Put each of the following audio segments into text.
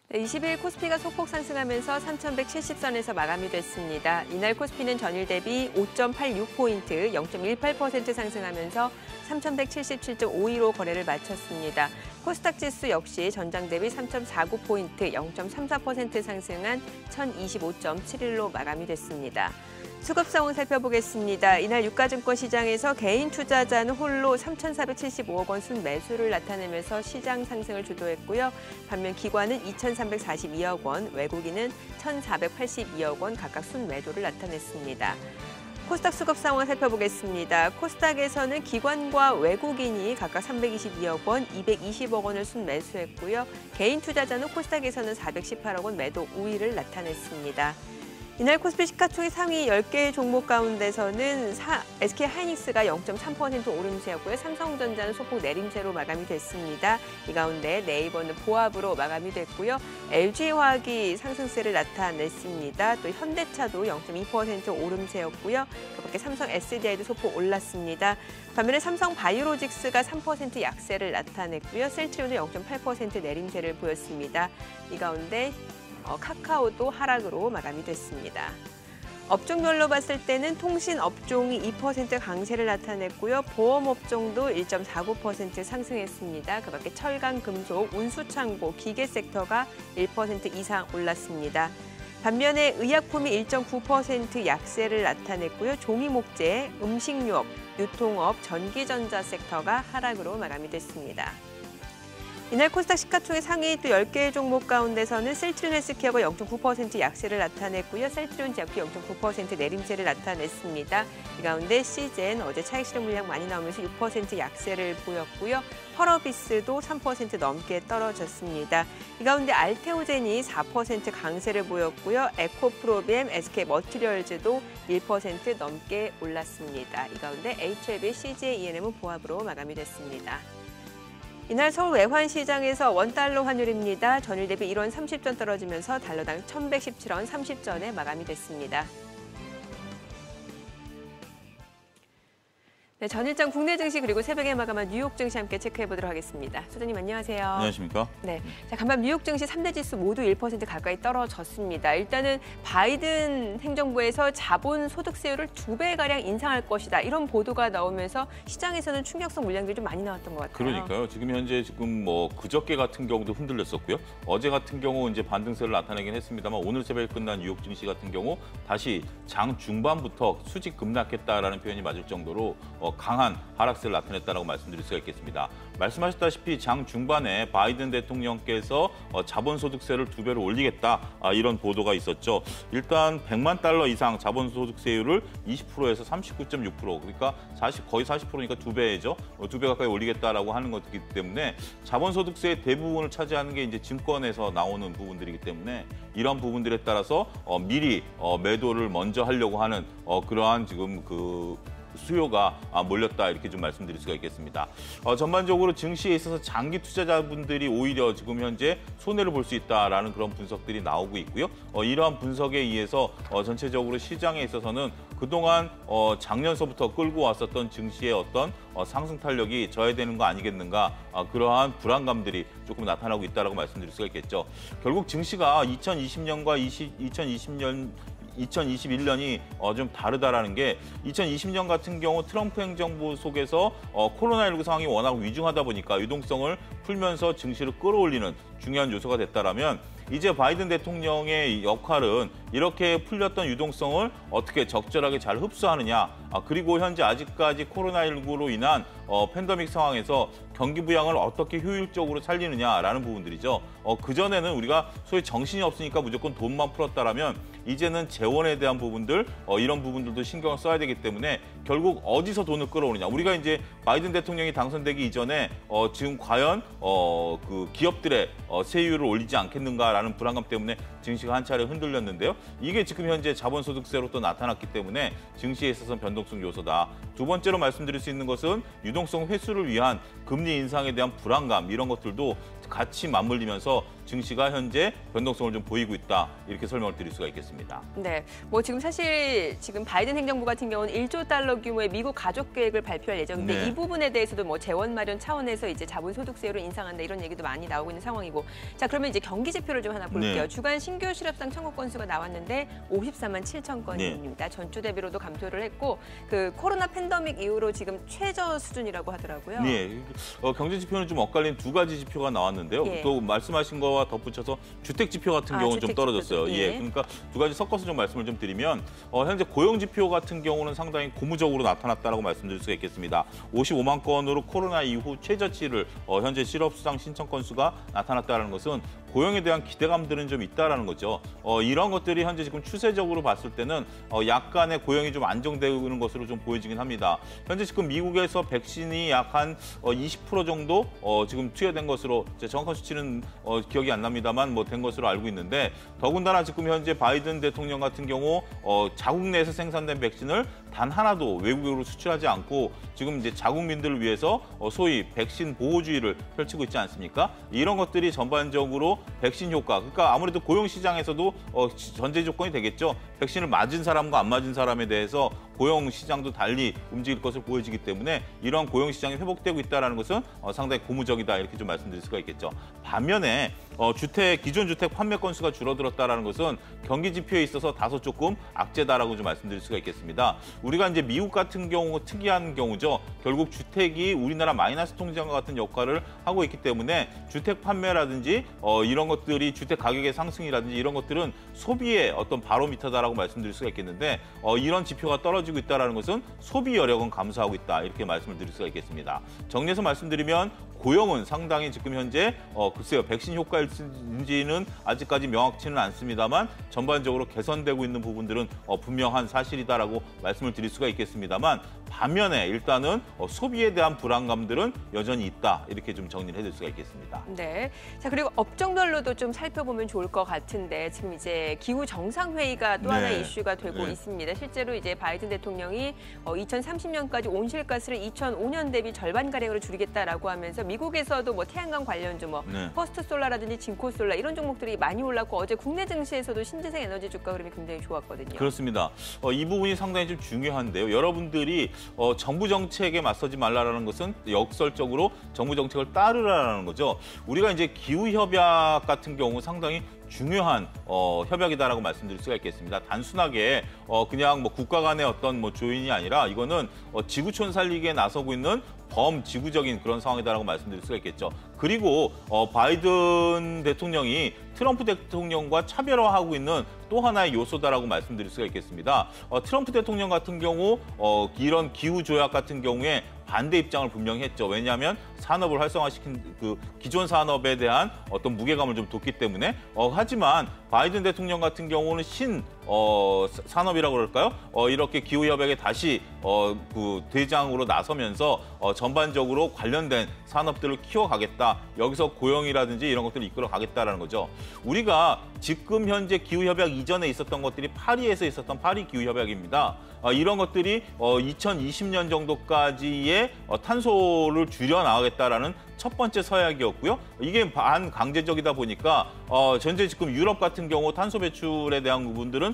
네, 20일 코스피가 소폭 상승하면서 3,170선에서 마감이 됐습니다. 이날 코스피는 전일 대비 5.86포인트, 0.18% 상승하면서 3,177.52로 거래를 마쳤습니다. 코스닥 지수 역시 전장 대비 3.49포인트, 0.34% 상승한 1,025.71로 마감이 됐습니다. 수급 상황 살펴보겠습니다. 이날 유가증권 시장에서 개인 투자자는 홀로 3,475억 원 순매수를 나타내면서 시장 상승을 주도했고요. 반면 기관은 2,342억 원, 외국인은 1,482억 원 각각 순매도를 나타냈습니다. 코스닥 수급 상황 살펴보겠습니다. 코스닥에서는 기관과 외국인이 각각 322억 원, 220억 원을 순매수했고요. 개인 투자자는 코스닥에서는 418억 원 매도 우위를 나타냈습니다. 이날 코스피 시가총액 상위 10개 종목 가운데서는 SK하이닉스가 0.3% 오름세였고요. 삼성전자는 소폭 내림세로 마감이 됐습니다. 이 가운데 네이버는 보합으로 마감이 됐고요. LG화학이 상승세를 나타냈습니다. 또 현대차도 0.2% 오름세였고요. 그밖에 삼성 SDI도 소폭 올랐습니다. 반면에 삼성 바이오로직스가 3% 약세를 나타냈고요. 셀트리온은 0.8% 내림세를 보였습니다. 이 가운데 카카오도 하락으로 마감이 됐습니다. 업종별로 봤을 때는 통신 업종이 2% 강세를 나타냈고요. 보험 업종도 1.49% 상승했습니다. 그밖에 철강, 금속, 운수창고, 기계 섹터가 1% 이상 올랐습니다. 반면에 의약품이 1.9% 약세를 나타냈고요. 종이목재, 음식료업, 유통업, 전기전자 섹터가 하락으로 마감이 됐습니다. 이날 코스닥 시가총액 상위 또 10개 종목 가운데서는 셀트리온 헬스케어가 0.9% 약세를 나타냈고요. 셀트리온 제약도 0.9% 내림세를 나타냈습니다. 이 가운데 시젠 어제 차익 실현 물량 많이 나오면서 6% 약세를 보였고요. 펄어비스도 3% 넘게 떨어졌습니다. 이 가운데 알테오젠이 4% 강세를 보였고요. 에코프로비엠, SK머티리얼즈도 1% 넘게 올랐습니다. 이 가운데 HLB, CJ-ENM은 보합으로 마감이 됐습니다. 이날 서울 외환시장에서 원달러 환율입니다. 전일 대비 1원 30전 떨어지면서 달러당 1,117원 30전에 마감이 됐습니다. 네, 전일장 국내 증시 그리고 새벽에 마감한 뉴욕 증시 함께 체크해 보도록 하겠습니다. 소장님 안녕하세요. 안녕하십니까? 네, 자, 간밤 뉴욕 증시 3대 지수 모두 1% 가까이 떨어졌습니다. 일단은 바이든 행정부에서 자본소득세율을 2배가량 인상할 것이다. 이런 보도가 나오면서 시장에서는 충격성 물량들이 좀 많이 나왔던 것 같아요. 그러니까요. 지금 그저께 같은 경우도 흔들렸었고요. 어제 같은 경우 이제 반등세를 나타내긴 했습니다만 오늘 새벽에 끝난 뉴욕 증시 같은 경우 다시 장 중반부터 수직 급락했다라는 표현이 맞을 정도로 강한 하락세를 나타냈다라고 말씀드릴 수가 있겠습니다. 말씀하셨다시피 장 중반에 바이든 대통령께서 자본소득세를 2배로 올리겠다 이런 보도가 있었죠. 일단 100만 달러 이상 자본소득세율을 20%에서 39.6% 그러니까 거의 40%니까 2배죠. 2배 가까이 올리겠다라고 하는 것이기 때문에 자본소득세의 대부분을 차지하는 게 이제 증권에서 나오는 부분들이기 때문에 이런 부분들에 따라서 미리 매도를 먼저 하려고 하는 그러한 지금 수요가 몰렸다 이렇게 좀 말씀드릴 수가 있겠습니다. 전반적으로 증시에 있어서 장기 투자자분들이 오히려 지금 현재 손해를 볼 수 있다라는 그런 분석들이 나오고 있고요. 이러한 분석에 의해서 전체적으로 시장에 있어서는 그동안 작년서부터 끌고 왔었던 증시의 어떤 상승 탄력이 저해되는 거 아니겠는가 그러한 불안감들이 조금 나타나고 있다라고 말씀드릴 수가 있겠죠. 결국 증시가 2020년과 2021년이 좀 다르다라는 게 2020년 같은 경우 트럼프 행정부 속에서 코로나19 상황이 워낙 위중하다 보니까 유동성을 풀면서 증시를 끌어올리는 중요한 요소가 됐다라면 이제 바이든 대통령의 역할은 이렇게 풀렸던 유동성을 어떻게 적절하게 잘 흡수하느냐 그리고 현재 아직까지 코로나19로 인한 팬데믹 상황에서 경기 부양을 어떻게 효율적으로 살리느냐라는 부분들이죠. 그전에는 우리가 소위 정신이 없으니까 무조건 돈만 풀었다라면 이제는 재원에 대한 부분들 이런 부분들도 신경을 써야 되기 때문에 결국 어디서 돈을 끌어오느냐. 우리가 이제 바이든 대통령이 당선되기 이전에 지금 과연 그 기업들의 세율을 올리지 않겠는가라는 불안감 때문에 증시가 한 차례 흔들렸는데요. 이게 지금 현재 자본소득세로 또 나타났기 때문에 증시에 있어서는 변동성 요소다. 두 번째로 말씀드릴 수 있는 것은 유동성 회수를 위한 금리 인상에 대한 불안감 이런 것들도 같이 맞물리면서 증시가 현재 변동성을 좀 보이고 있다. 이렇게 설명을 드릴 수가 있겠습니다. 네, 뭐 지금 사실 지금 바이든 행정부 같은 경우는 1조 달러 규모의 미국 가족 계획을 발표할 예정인데 네. 이 부분에 대해서도 뭐 재원 마련 차원에서 이제 자본소득세로 인상한다 이런 얘기도 많이 나오고 있는 상황이고, 자 그러면 이제 경기 지표를 좀 하나 볼게요. 네. 주간 신규 실업상 청구 건수가 나왔는데 54만 7천 건입니다. 전주 대비로도 감소를 했고 그 코로나 팬데믹 이후로 지금 최저 수준이라고 하더라고요. 네, 경제 지표는 좀 엇갈린 두 가지 지표가 나왔는데요. 예. 또 말씀하신 거와 덧붙여서 주택 지표 같은 경우는 좀 주택 떨어졌어요. 지표도, 예, 예. 그러니까 두 가지 섞어서 좀 말씀을 좀 드리면 현재 고용 지표 같은 경우는 상당히 고무적으로 나타났다라고 말씀드릴 수가 있겠습니다. 55만 건으로 코로나 이후 최저치를 현재 실업수당 신청 건수가 나타났다는 것은 고용에 대한 기대감들은 좀 있다라는 거죠. 이런 것들이 현재 지금 추세적으로 봤을 때는 약간의 고용이 좀 안정되는 것으로 좀 보여지긴 합니다. 현재 지금 미국에서 백신이 약 한 20% 정도 지금 투여된 것으로 정확한 수치는 기억이 안 납니다만 뭐 된 것으로 알고 있는데, 더군다나 지금 현재 바이든 대통령 같은 경우 자국 내에서 생산된 백신을 단 하나도 외국으로 수출하지 않고 지금 이제 자국민들을 위해서 소위 백신 보호주의를 펼치고 있지 않습니까? 이런 것들이 전반적으로 백신 효과, 그러니까 아무래도 고용 시장에서도 전제 조건이 되겠죠. 백신을 맞은 사람과 안 맞은 사람에 대해서 고용 시장도 달리 움직일 것을 보여지기 때문에 이런 고용 시장이 회복되고 있다는 것은 상당히 고무적이다, 이렇게 좀 말씀드릴 수가 있겠죠. 반면에 기존 주택 판매 건수가 줄어들었다는 것은 경기 지표에 있어서 다소 조금 악재다라고 좀 말씀드릴 수가 있겠습니다. 우리가 이제 미국 같은 경우 특이한 경우죠. 결국 주택이 우리나라 마이너스 통장과 같은 역할을 하고 있기 때문에 주택 판매라든지 이런 것들이 주택 가격의 상승이라든지 이런 것들은 소비의 어떤 바로미터다라고 말씀드릴 수가 있겠는데, 이런 지표가 떨어지고 있다는 것은 소비 여력은 감소하고 있다, 이렇게 말씀을 드릴 수가 있겠습니다. 정리해서 말씀드리면 고용은 상당히 지금 현재 글쎄요, 백신 효과일지는 아직까지 명확치는 않습니다만 전반적으로 개선되고 있는 부분들은 분명한 사실이다라고 말씀을 드릴 수가 있겠습니다만, 반면에 일단은 소비에 대한 불안감들은 여전히 있다, 이렇게 좀 정리를 해드릴 수가 있겠습니다. 네. 자, 그리고 업종별로도 좀 살펴보면 좋을 것 같은데, 지금 이제 기후 정상회의가 또 하나의 이슈가 되고 있습니다. 실제로 이제 바이든 대통령이 2030년까지 온실가스를 2005년 대비 절반가량으로 줄이겠다라고 하면서 미국에서도 뭐 태양광 관련주, 퍼스트 솔라라든지 진코 솔라 이런 종목들이 많이 올랐고, 어제 국내 증시에서도 신재생 에너지 주가 흐름이 굉장히 좋았거든요. 그렇습니다. 이 부분이 상당히 좀 중요한데요. 여러분들이 정부 정책에 맞서지 말라라는 것은 역설적으로 정부 정책을 따르라는 거죠. 우리가 이제 기후 협약 같은 경우 상당히 중요한 협약이다라고 말씀드릴 수가 있겠습니다. 단순하게 그냥 뭐 국가 간의 어떤 뭐 조인이 아니라 이거는 지구촌 살리기에 나서고 있는 범지구적인 그런 상황이다라고 말씀드릴 수가 있겠죠. 그리고 바이든 대통령이 트럼프 대통령과 차별화하고 있는 또 하나의 요소다라고 말씀드릴 수가 있겠습니다. 트럼프 대통령 같은 경우 이런 기후 조약 같은 경우에 반대 입장을 분명히 했죠. 왜냐하면 산업을 활성화시킨 그 기존 산업에 대한 어떤 무게감을 좀 뒀기 때문에. 하지만 바이든 대통령 같은 경우는 산업이라고 그럴까요? 이렇게 기후 협약에 다시 그 대장으로 나서면서 전반적으로 관련된 산업들을 키워가겠다. 여기서 고용이라든지 이런 것들을 이끌어가겠다라는 거죠. 우리가 지금 현재 기후 협약 이전에 있었던 것들이 파리에서 있었던 파리 기후 협약입니다. 이런 것들이 2020년 정도까지의 탄소를 줄여 나가겠다라는 첫 번째 서약이었고요. 이게 반강제적이다 보니까 현재 지금 유럽 같은 경우 탄소 배출에 대한 부분들은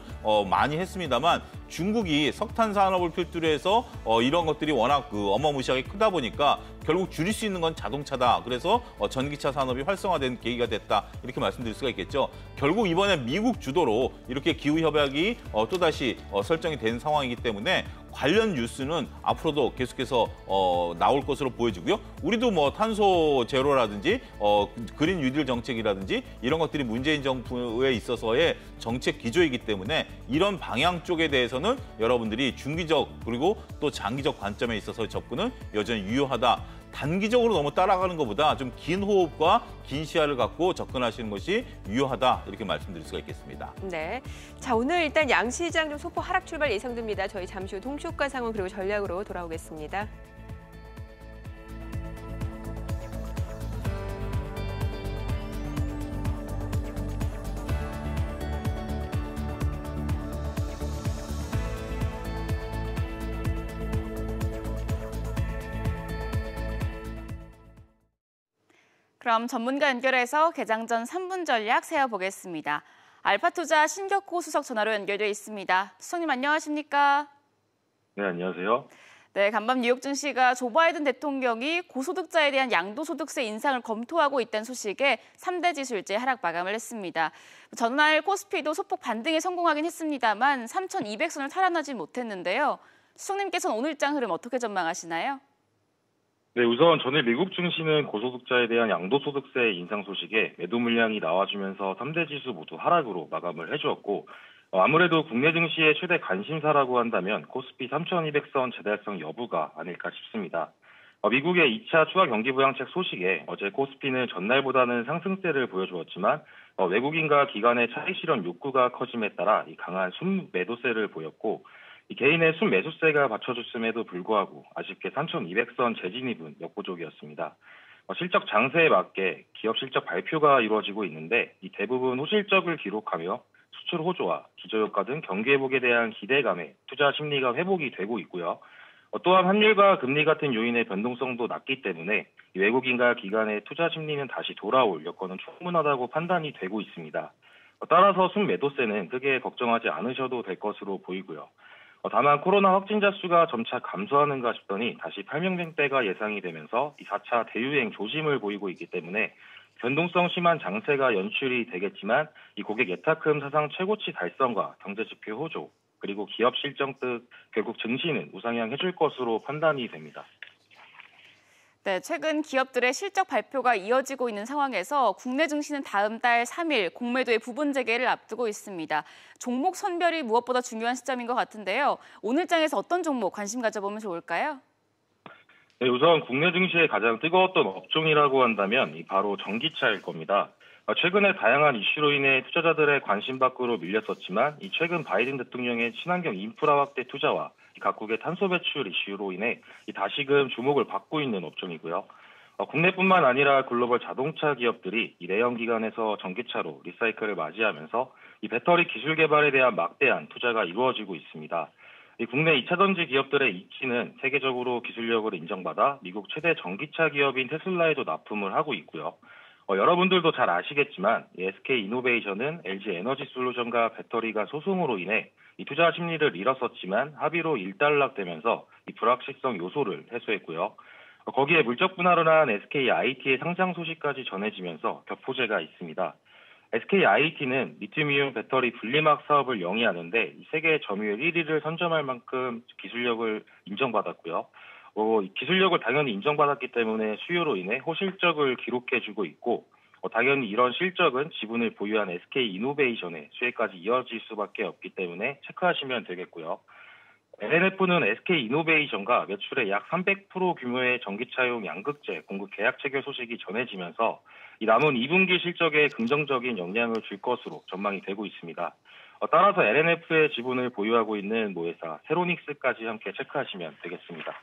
많이 했습니다만, 중국이 석탄 산업을 필두로 해서 이런 것들이 워낙 어마무시하게 크다 보니까 결국 줄일 수 있는 건 자동차다. 그래서 전기차 산업이 활성화된 계기가 됐다, 이렇게 말씀드릴 수가 있겠죠. 결국 이번에 미국 주도로 이렇게 기후협약이 또다시 설정이 된 상황이기 때문에 관련 뉴스는 앞으로도 계속해서 나올 것으로 보여지고요. 우리도 뭐 탄소 제로라든지 그린 뉴딜 정책이라든지 이런 것들이 문재인 정부에 있어서의 정책 기조이기 때문에 이런 방향 쪽에 대해서는 여러분들이 중기적 그리고 또 장기적 관점에 있어서 접근은 여전히 유효하다. 단기적으로 너무 따라가는 것보다 좀 긴 호흡과 긴 시야를 갖고 접근하시는 것이 유효하다, 이렇게 말씀드릴 수가 있겠습니다. 네. 자, 오늘 일단 양시장 좀 소폭 하락 출발 예상됩니다. 저희 잠시 후 동시효과 상황 그리고 전략으로 돌아오겠습니다. 그럼 전문가 연결해서 개장 전 3분 전략 세워보겠습니다. 알파투자 신격호 수석 전화로 연결돼 있습니다. 수석님 안녕하십니까? 네, 안녕하세요. 네, 간밤 뉴욕 증시가 조 바이든 대통령이 고소득자에 대한 양도소득세 인상을 검토하고 있다는 소식에 3대 지수 일제 하락 마감을 했습니다. 전날 코스피도 소폭 반등에 성공하긴 했습니다만 3,200선을 탈환하지 못했는데요. 수석님께서는 오늘장 흐름 어떻게 전망하시나요? 네, 우선 전일 미국 증시는 고소득자에 대한 양도소득세 인상 소식에 매도 물량이 나와주면서 3대 지수 모두 하락으로 마감을 해주었고, 아무래도 국내 증시의 최대 관심사라고 한다면 코스피 3,200선 재달성 여부가 아닐까 싶습니다. 미국의 2차 추가 경기 부양책 소식에 어제 코스피는 전날보다는 상승세를 보여주었지만 외국인과 기관의 차익 실현 욕구가 커짐에 따라 이 강한 순매도세를 보였고, 이 개인의 순매수세가 받쳐줬음에도 불구하고 아쉽게 3,200선 재진입은 역부족이었습니다. 실적 장세에 맞게 기업 실적 발표가 이루어지고 있는데 이 대부분 호실적을 기록하며 수출 호조와 기저효과 등 경기 회복에 대한 기대감에 투자 심리가 회복이 되고 있고요. 또한 환율과 금리 같은 요인의 변동성도 낮기 때문에 외국인과 기관의 투자 심리는 다시 돌아올 여건은 충분하다고 판단이 되고 있습니다. 따라서 순매도세는 크게 걱정하지 않으셔도 될 것으로 보이고요. 다만 코로나 확진자 수가 점차 감소하는가 싶더니 다시 8명대가 예상이 되면서 이 4차 대유행 조짐을 보이고 있기 때문에 변동성 심한 장세가 연출이 되겠지만 이 고객 예탁금 사상 최고치 달성과 경제지표 호조 그리고 기업 실적 등 결국 증시는 우상향해줄 것으로 판단이 됩니다. 네, 최근 기업들의 실적 발표가 이어지고 있는 상황에서 국내 증시는 다음 달 3일 공매도의 부분 재개를 앞두고 있습니다. 종목 선별이 무엇보다 중요한 시점인 것 같은데요. 오늘 장에서 어떤 종목 관심 가져보면 좋을까요? 네, 우선 국내 증시의 가장 뜨거웠던 업종이라고 한다면 바로 전기차일 겁니다. 최근에 다양한 이슈로 인해 투자자들의 관심 밖으로 밀렸었지만 최근 바이든 대통령의 친환경 인프라 확대 투자와 각국의 탄소 배출 이슈로 인해 다시금 주목을 받고 있는 업종이고요. 국내뿐만 아니라 글로벌 자동차 기업들이 내연 기관에서 전기차로 리사이클을 맞이하면서 배터리 기술 개발에 대한 막대한 투자가 이루어지고 있습니다. 국내 2차 전지 기업들의 이치는 세계적으로 기술력을 인정받아 미국 최대 전기차 기업인 테슬라에도 납품을 하고 있고요. 여러분들도 잘 아시겠지만 SK 이노베이션은 LG 에너지 솔루션과 배터리가 소송으로 인해 이 투자 심리를 잃었었지만 합의로 일단락되면서 이 불확실성 요소를 해소했고요. 거기에 물적 분할을 한 SK IT의 상장 소식까지 전해지면서 격포제가 있습니다. SK IT는 리튬이온 배터리 분리막 사업을 영위하는데 세계 점유율 1위를 선점할 만큼 기술력을 인정받았고요. 기술력을 당연히 인정받았기 때문에 수요로 인해 호실적을 기록해주고 있고 당연히 이런 실적은 지분을 보유한 SK 이노베이션의 수혜까지 이어질 수밖에 없기 때문에 체크하시면 되겠고요. LNF는 SK 이노베이션과 매출의 약 300% 규모의 전기차용 양극재 공급 계약 체결 소식이 전해지면서 이 남은 2분기 실적에 긍정적인 영향을 줄 것으로 전망이 되고 있습니다. 따라서 LNF의 지분을 보유하고 있는 모회사 세로닉스까지 함께 체크하시면 되겠습니다.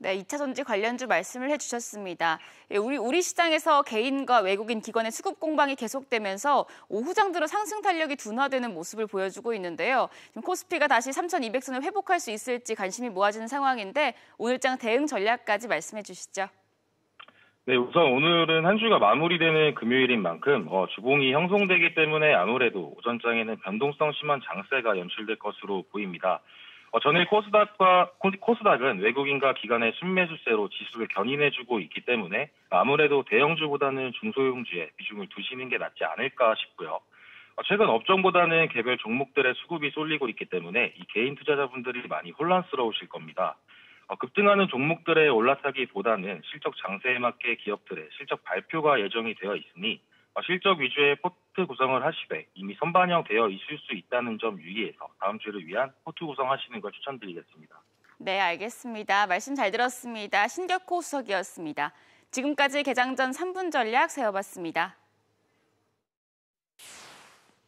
네, 2차 전지 관련주 말씀을 해주셨습니다. 우리 시장에서 개인과 외국인 기관의 수급 공방이 계속되면서 오후장 들어 상승 탄력이 둔화되는 모습을 보여주고 있는데요. 지금 코스피가 다시 3,200선을 회복할 수 있을지 관심이 모아지는 상황인데 오늘장 대응 전략까지 말씀해 주시죠. 네, 우선 오늘은 한 주가 마무리되는 금요일인 만큼 주봉이 형성되기 때문에 아무래도 오전장에는 변동성 심한 장세가 연출될 것으로 보입니다. 전일 코스닥은 외국인과 기관의 순매수세로 지수를 견인해주고 있기 때문에 아무래도 대형주보다는 중소형주에 비중을 두시는 게 낫지 않을까 싶고요. 최근 업종보다는 개별 종목들의 수급이 쏠리고 있기 때문에 이 개인 투자자분들이 많이 혼란스러우실 겁니다. 급등하는 종목들의 올라타기보다는 실적 장세에 맞게 기업들의 실적 발표가 예정이 되어 있으니 실적 위주의 포트 구성을 하시되 이미 선반영되어 있을 수 있다는 점 유의해서 다음 주를 위한 포트 구성하시는 걸 추천드리겠습니다. 네, 알겠습니다. 말씀 잘 들었습니다. 신격호 수석이었습니다. 지금까지 개장 전 3분 전략 세워봤습니다.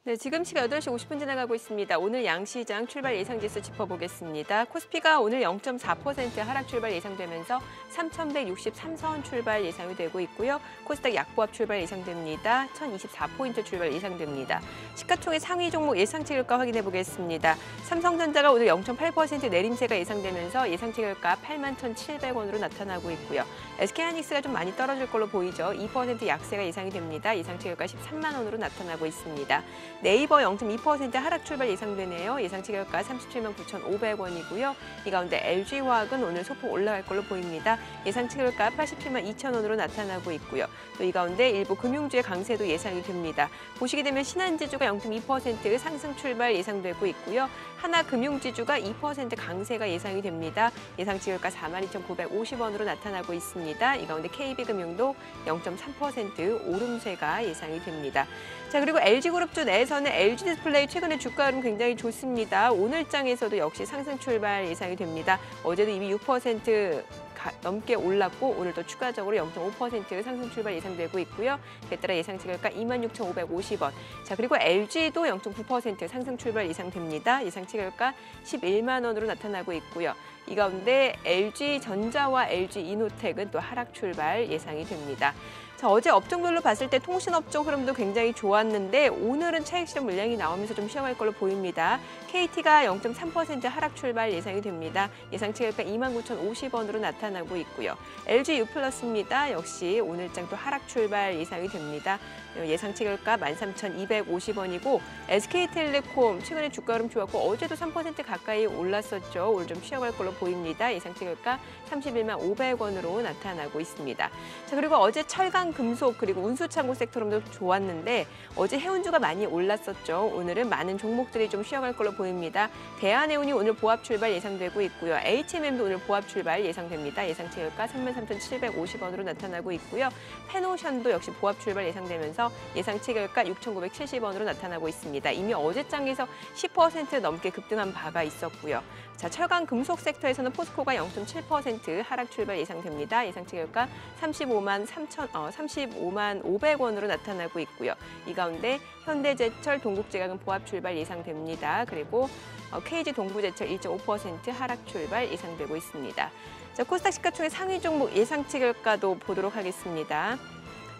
네, 지금 시각 8시 50분 지나가고 있습니다. 오늘 양시장 출발 예상지수 짚어보겠습니다. 코스피가 오늘 0.4% 하락 출발 예상되면서 3,163선 출발 예상이 되고 있고요. 코스닥 약보합 출발 예상됩니다. 1,024포인트 출발 예상됩니다. 시가총액 상위 종목 예상치 결과 확인해 보겠습니다. 삼성전자가 오늘 0.8% 내림세가 예상되면서 예상치 결과 81,700원으로 나타나고 있고요. SK하이닉스가 좀 많이 떨어질 걸로 보이죠. 2% 약세가 예상이 됩니다. 예상치 결과 13만 원으로 나타나고 있습니다. 네이버 0.2% 하락 출발 예상되네요. 예상치 결과 37만 9,500원이고요. 이 가운데 LG화학은 오늘 소폭 올라갈 걸로 보입니다. 예상치 결과 87만 2천 원으로 나타나고 있고요. 또 이 가운데 일부 금융주의 강세도 예상이 됩니다. 보시게 되면 신한지주가 0.2% 상승 출발 예상되고 있고요. 하나금융지주가 2% 강세가 예상이 됩니다. 예상치 결과 42,950원으로 나타나고 있습니다. 이 가운데 KB금융도 0.3% 오름세가 예상이 됩니다. 자, 그리고 LG그룹주 내에서는 LG디스플레이 최근에 주가 흐름 굉장히 좋습니다. 오늘 장에서도 역시 상승 출발 예상이 됩니다. 어제도 이미 6% 넘게 올랐고 오늘도 추가적으로 0.5% 상승 출발 예상되고 있고요. 그에 따라 예상치 결과 26,550원. 자, 그리고 LG도 0.9% 상승 출발 예상됩니다. 예상치 결과 11만 원으로 나타나고 있고요. 이 가운데 LG전자와 LG이노텍은 또 하락 출발 예상이 됩니다. 자, 어제 업종별로 봤을 때 통신업종 흐름도 굉장히 좋았는데 오늘은 차익 실현 물량이 나오면서 좀 쉬어갈 걸로 보입니다. KT가 0.3% 하락 출발 예상이 됩니다. 예상치 결과 29,050원으로 나타나고 있고요. LG유플러스입니다. 역시 오늘장 또 하락 출발 예상이 됩니다. 예상치 결과 13,250원이고 SK텔레콤 최근에 주가 흐름 좋았고 어제도 3% 가까이 올랐었죠. 오늘 좀 쉬어갈 걸로 보입니다. 예상치 결과 31만 500원으로 나타나고 있습니다. 자, 그리고 어제 철강 금속 그리고 운수창고 섹터로도 좋았는데 어제 해운주가 많이 올랐었죠. 오늘은 많은 종목들이 좀 쉬어갈 걸로 보입니다. 대한해운이 오늘 보합 출발 예상되고 있고요. HMM도 오늘 보합 출발 예상됩니다. 예상치 결과 33,750원으로 나타나고 있고요. 페노션도 역시 보합 출발 예상되면서 예상치 결과 6,970원으로 나타나고 있습니다. 이미 어제장에서 10% 넘게 급등한 바가 있었고요. 자, 철강 금속 섹터에서는 포스코가 0.7% 하락 출발 예상됩니다. 예상치 결과 35만 500원으로 나타나고 있고요. 이 가운데 현대제철, 동국제약은 보합 출발 예상됩니다. 그리고 KG동부제철 1.5% 하락 출발 예상되고 있습니다. 자, 코스닥 시가총액 상위 종목 예상치 결과도 보도록 하겠습니다.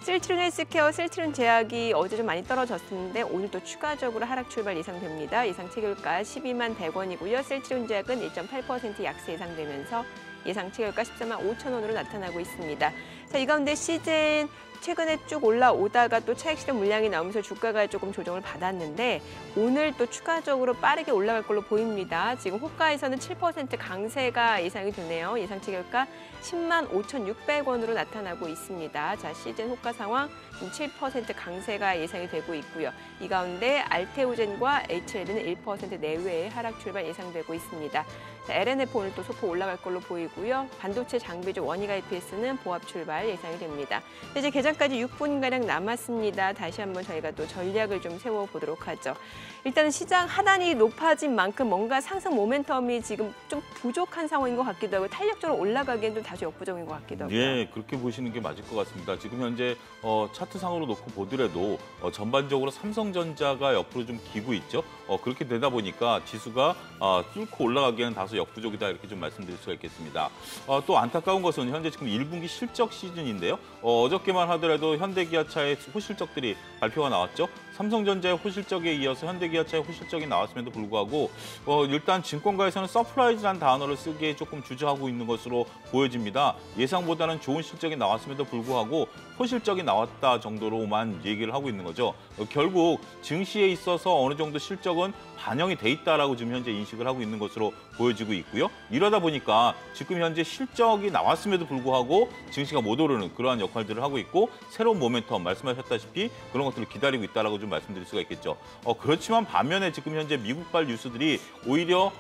실트론 헬스케어, 실트론 제약이 어제 좀 많이 떨어졌었는데 오늘 또 추가적으로 하락 출발 예상됩니다. 예상치 결과 12만 100원이고요. 실트론 제약은 1.8% 약세 예상되면서 예상치 결과 14만 5천 원으로 나타나고 있습니다. 자, 이 가운데 시젠 최근에 쭉 올라오다가 또 차익 실현 물량이 나오면서 주가가 조금 조정을 받았는데 오늘 또 추가적으로 빠르게 올라갈 걸로 보입니다. 지금 호가에서는 7% 강세가 예상이 되네요. 예상치 결과 10만 5,600원으로 나타나고 있습니다. 자, 시즌 호가 상황 7% 강세가 예상이 되고 있고요. 이 가운데 알테오젠과 HLB는 1% 내외의 하락 출발 예상되고 있습니다. 자, LNF 오늘 또 소폭 올라갈 걸로 보이고요. 반도체 장비주 원희가 EPS는 보합 출발 예상이 됩니다. 이제 개장까지 6분가량 남았습니다. 다시 한번 저희가 또 전략을 좀 세워보도록 하죠. 일단 시장 하단이 높아진 만큼 뭔가 상승 모멘텀이 지금 좀 부족한 상황인 것 같기도 하고 탄력적으로 올라가기엔 좀 다소 역부족인 것 같기도 하고요. 예, 그렇게 보시는 게 맞을 것 같습니다. 지금 현재 차트상으로 놓고 보더라도 전반적으로 삼성전자가 옆으로 좀 기고 있죠. 그렇게 되다 보니까 지수가 뚫고 올라가기에는 다소 역부족이다 이렇게 좀 말씀드릴 수가 있겠습니다. 또 안타까운 것은 현재 지금 1분기 실적 시즌인데요. 어저께만 하더라도 현대기아차의 호실적들이 발표가 나왔죠. 삼성전자의 호실적에 이어서 현대기아차의 호실적이 나왔음에도 불구하고 일단 증권가에서는 서프라이즈라는 단어를 쓰기에 조금 주저하고 있는 것으로 보여집니다. 예상보다는 좋은 실적이 나왔음에도 불구하고 호실적이 나왔다 정도로만 얘기를 하고 있는 거죠. 결국 증시에 있어서 어느 정도 실적은 반영이 돼 있다라고 지금 현재 인식을 하고 있는 것으로 보여지고 있고요. 이러다 보니까 지금 현재 실적이 나왔음에도 불구하고 증시가 못 오르는 그러한 역할들을 하고 있고 새로운 모멘텀 말씀하셨다시피 그런 것들을 기다리고 있다라고 좀 말씀드릴 수가 있겠죠. 그렇지만 반면에 지금 현재 미국발 뉴스들이 오히려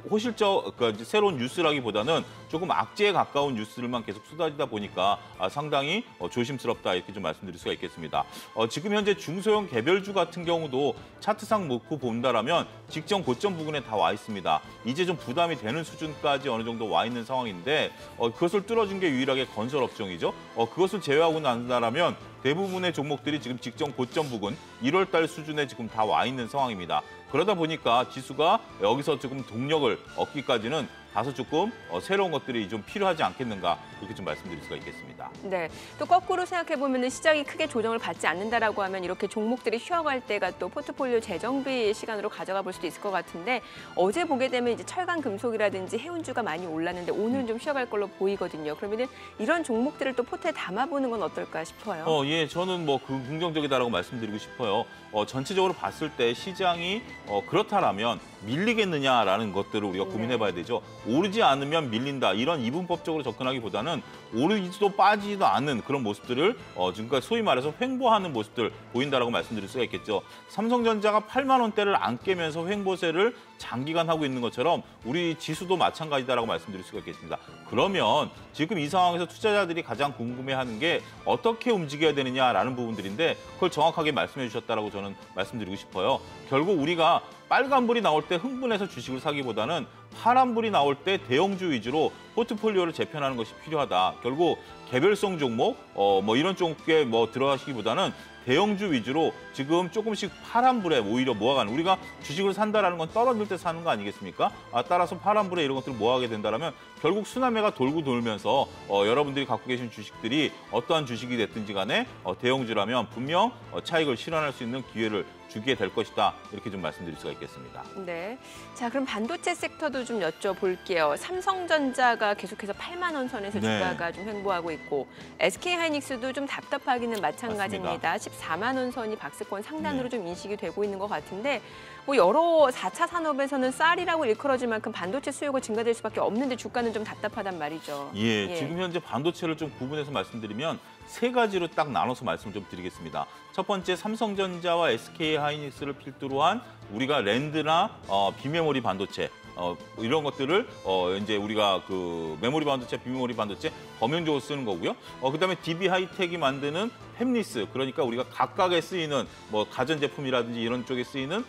호실적 그러니까 새로운 뉴스라기보다는 조금 악재에 가까운 뉴스들만 계속 쏟아지다 보니까 상당히 조심스럽다 이렇게 좀 말씀드릴 수가 있겠습니다. 지금 현재 중소형 개별주 같은 경우도 차트상 놓고 본다라면 직전 고점 부근에 다 와 있습니다. 이제 좀 부담이 되는 수준까지 어느 정도 와 있는 상황인데 그것을 뚫어준 게 유일하게 건설 업종이죠. 그것을 제외하고 난다라면 대부분의 종목들이 지금 직전 고점 부근 1월 달 수준에 지금 다 와 있는 상황입니다. 그러다 보니까 지수가 여기서 조금 동력을 얻기까지는 다소 조금 새로운 것들이 좀 필요하지 않겠는가 이렇게 좀 말씀드릴 수가 있겠습니다. 네, 또 거꾸로 생각해 보면 시장이 크게 조정을 받지 않는다라고 하면 이렇게 종목들이 쉬어갈 때가 또 포트폴리오 재정비 시간으로 가져가 볼 수도 있을 것 같은데 어제 보게 되면 이제 철강 금속이라든지 해운주가 많이 올랐는데 오늘은 좀 쉬어갈 걸로 보이거든요. 그러면은 이런 종목들을 또 포트에 담아보는 건 어떨까 싶어요. 예, 저는 뭐 긍정적이다라고 말씀드리고 싶어요. 전체적으로 봤을 때 시장이 그렇다라면 밀리겠느냐라는 것들을 우리가 고민해봐야 되죠. 오르지 않으면 밀린다. 이런 이분법적으로 접근하기보다는 오르지도 빠지지도 않는 그런 모습들을 지금까지 소위 말해서 횡보하는 모습들 보인다라고 말씀드릴 수가 있겠죠. 삼성전자가 8만 원대를 안 깨면서 횡보세를 장기간 하고 있는 것처럼 우리 지수도 마찬가지다라고 말씀드릴 수가 있겠습니다. 그러면 지금 이 상황에서 투자자들이 가장 궁금해하는 게 어떻게 움직여야 되느냐라는 부분들인데 그걸 정확하게 말씀해 주셨다라고 저는 말씀드리고 싶어요. 결국 우리가 빨간불이 나올 때 흥분해서 주식을 사기보다는 파란불이 나올 때 대형주 위주로 포트폴리오를 재편하는 것이 필요하다. 결국 개별성 종목, 뭐 이런 쪽에 들어가시기보다는 대형주 위주로 지금 조금씩 파란불에 오히려 모아가는 우리가 주식을 산다라는 건 떨어질 때 사는 거 아니겠습니까? 따라서 파란불에 이런 것들을 모아가게 된다면 결국 순환매가 돌고 돌면서 여러분들이 갖고 계신 주식들이 어떠한 주식이 됐든지 간에 대형주라면 분명 차익을 실현할 수 있는 기회를 주게 될 것이다. 이렇게 좀 말씀드릴 수가 있겠습니다. 네. 자, 그럼 반도체 섹터도 좀 여쭤볼게요. 삼성전자가 계속해서 8만 원 선에서 주가가 좀 횡보하고 있고 SK하이닉스도 좀 답답하기는 마찬가지입니다. 14만 원 선이 박스권 상단으로 좀 인식이 되고 있는 것 같은데 뭐 여러 4차 산업에서는 쌀이라고 일컬어질 만큼 반도체 수요가 증가될 수밖에 없는데 주가는 좀 답답하단 말이죠. 예, 지금 현재 반도체를 좀 구분해서 말씀드리면 세 가지로 딱 나눠서 말씀을 좀 드리겠습니다. 첫 번째 삼성전자와 SK하이닉스를 필두로 한 우리가 랜드나 비메모리 반도체 이런 것들을 이제 우리가 그 메모리 반도체, 비메모리 반도체 범용적으로 쓰는 거고요. 그다음에 DB 하이텍이 만드는 팹리스, 그러니까 우리가 각각에 쓰이는 뭐 가전제품이라든지 이런 쪽에 쓰이는